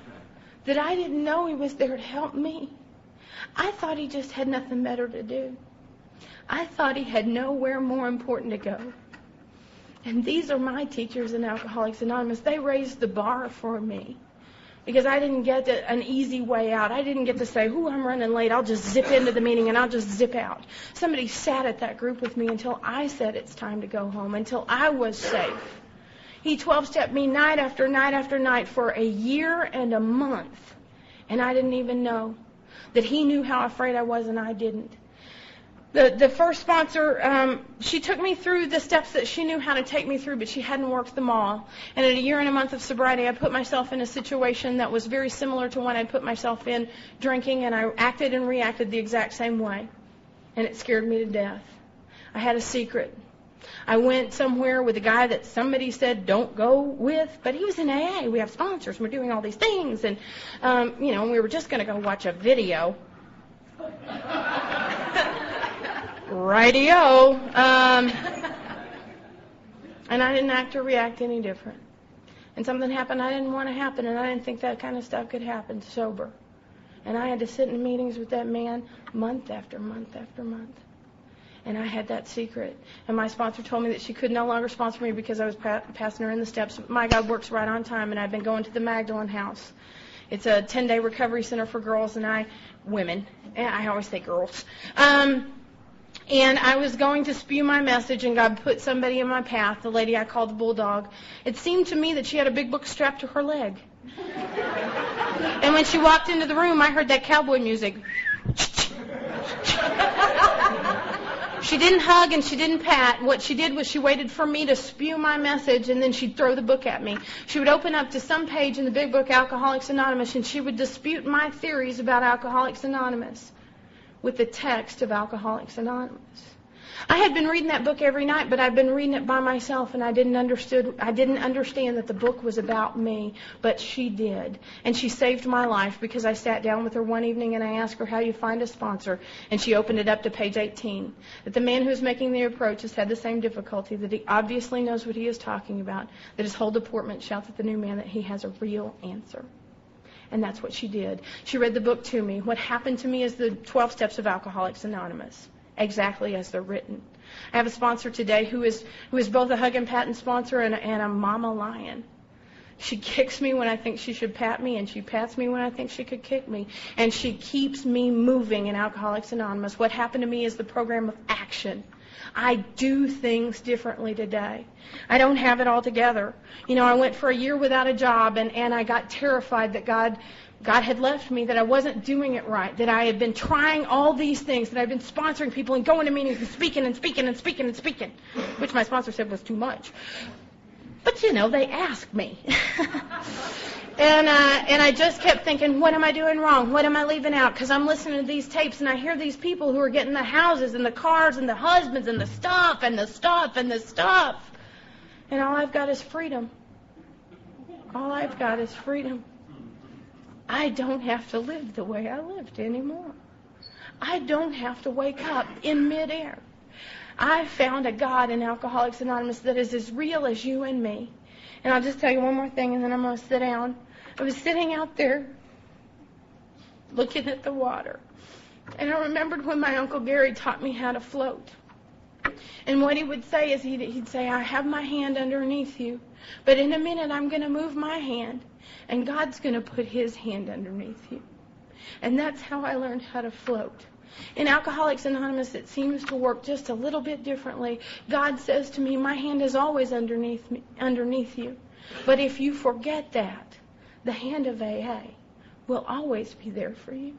that I didn't know he was there to help me. I thought he just had nothing better to do. I thought he had nowhere more important to go. And these are my teachers in Alcoholics Anonymous. They raised the bar for me. Because I didn't get an easy way out. I didn't get to say, I'm running late. I'll just zip into the meeting and I'll just zip out. Somebody sat at that group with me until I said it's time to go home, until I was safe. He 12-stepped me night after night after night for a year and a month. And I didn't even know that he knew how afraid I was and I didn't. The first sponsor, she took me through the steps that she knew how to take me through, but she hadn't worked them all. And at a year and a month of sobriety, I put myself in a situation that was very similar to one I'd put myself in drinking, and I acted and reacted the exact same way. And it scared me to death. I had a secret. I went somewhere with a guy that somebody said don't go with, but he was in AA. We have sponsors. We're doing all these things. And, we were just going to go watch a video. Radio. And I didn't act or react any different. And something happened I didn't want to happen, and I didn't think that kind of stuff could happen sober. And I had to sit in meetings with that man month after month after month. And I had that secret. And my sponsor told me that she could no longer sponsor me because I was passing her in the steps. My God works right on time, and I've been going to the Magdalene House. It's a 10-day recovery center for girls and women. I always say girls. And I was going to spew my message, and God put somebody in my path, the lady I called the Bulldog. It seemed to me that she had a big book strapped to her leg. And when she walked into the room, I heard that cowboy music. She didn't hug and she didn't pat. What she did was she waited for me to spew my message, and then she'd throw the book at me. She would open up to some page in the big book, Alcoholics Anonymous, and she would dispute my theories about Alcoholics Anonymous with the text of Alcoholics Anonymous. I had been reading that book every night, but I'd been reading it by myself, and I didn't understand that the book was about me, but she did. And she saved my life because I sat down with her one evening and I asked her, how do you find a sponsor? And she opened it up to page 18. That the man who's making the approach has had the same difficulty, that he obviously knows what he is talking about, that his whole deportment shouts at the new man that he has a real answer. And that's what she did. She read the book to me. What happened to me is the 12 steps of Alcoholics Anonymous, exactly as they're written. I have a sponsor today who is both a hug and pat sponsor and a mama lion. She kicks me when I think she should pat me, and she pats me when I think she could kick me. And she keeps me moving in Alcoholics Anonymous. What happened to me is the program of action. I do things differently today. I don't have it all together. I went for a year without a job, and I got terrified that God had left me, that I wasn't doing it right, that I had been trying all these things, that I'd been sponsoring people and going to meetings and speaking, which my sponsor said was too much. But, they asked me. And I just kept thinking, what am I doing wrong? What am I leaving out? Because I'm listening to these tapes, and I hear these people who are getting the houses and the cars and the husbands and the stuff and the stuff and the stuff. And all I've got is freedom. All I've got is freedom. I don't have to live the way I lived anymore. I don't have to wake up in midair. I found a God in Alcoholics Anonymous that is as real as you and me. And I'll just tell you one more thing, and then I'm going to sit down. I was sitting out there looking at the water. And I remembered when my Uncle Gary taught me how to float. And what he would say is he'd say, I have my hand underneath you, but in a minute I'm going to move my hand, and God's going to put his hand underneath you. And that's how I learned how to float. In Alcoholics Anonymous, it seems to work just a little bit differently. God says to me, my hand is always underneath you. But if you forget that, the hand of AA will always be there for you.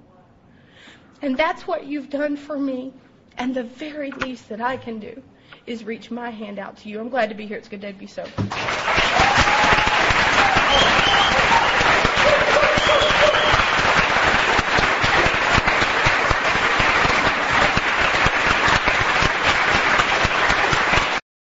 And that's what you've done for me. And the very least that I can do is reach my hand out to you. I'm glad to be here. It's a good day to be sober.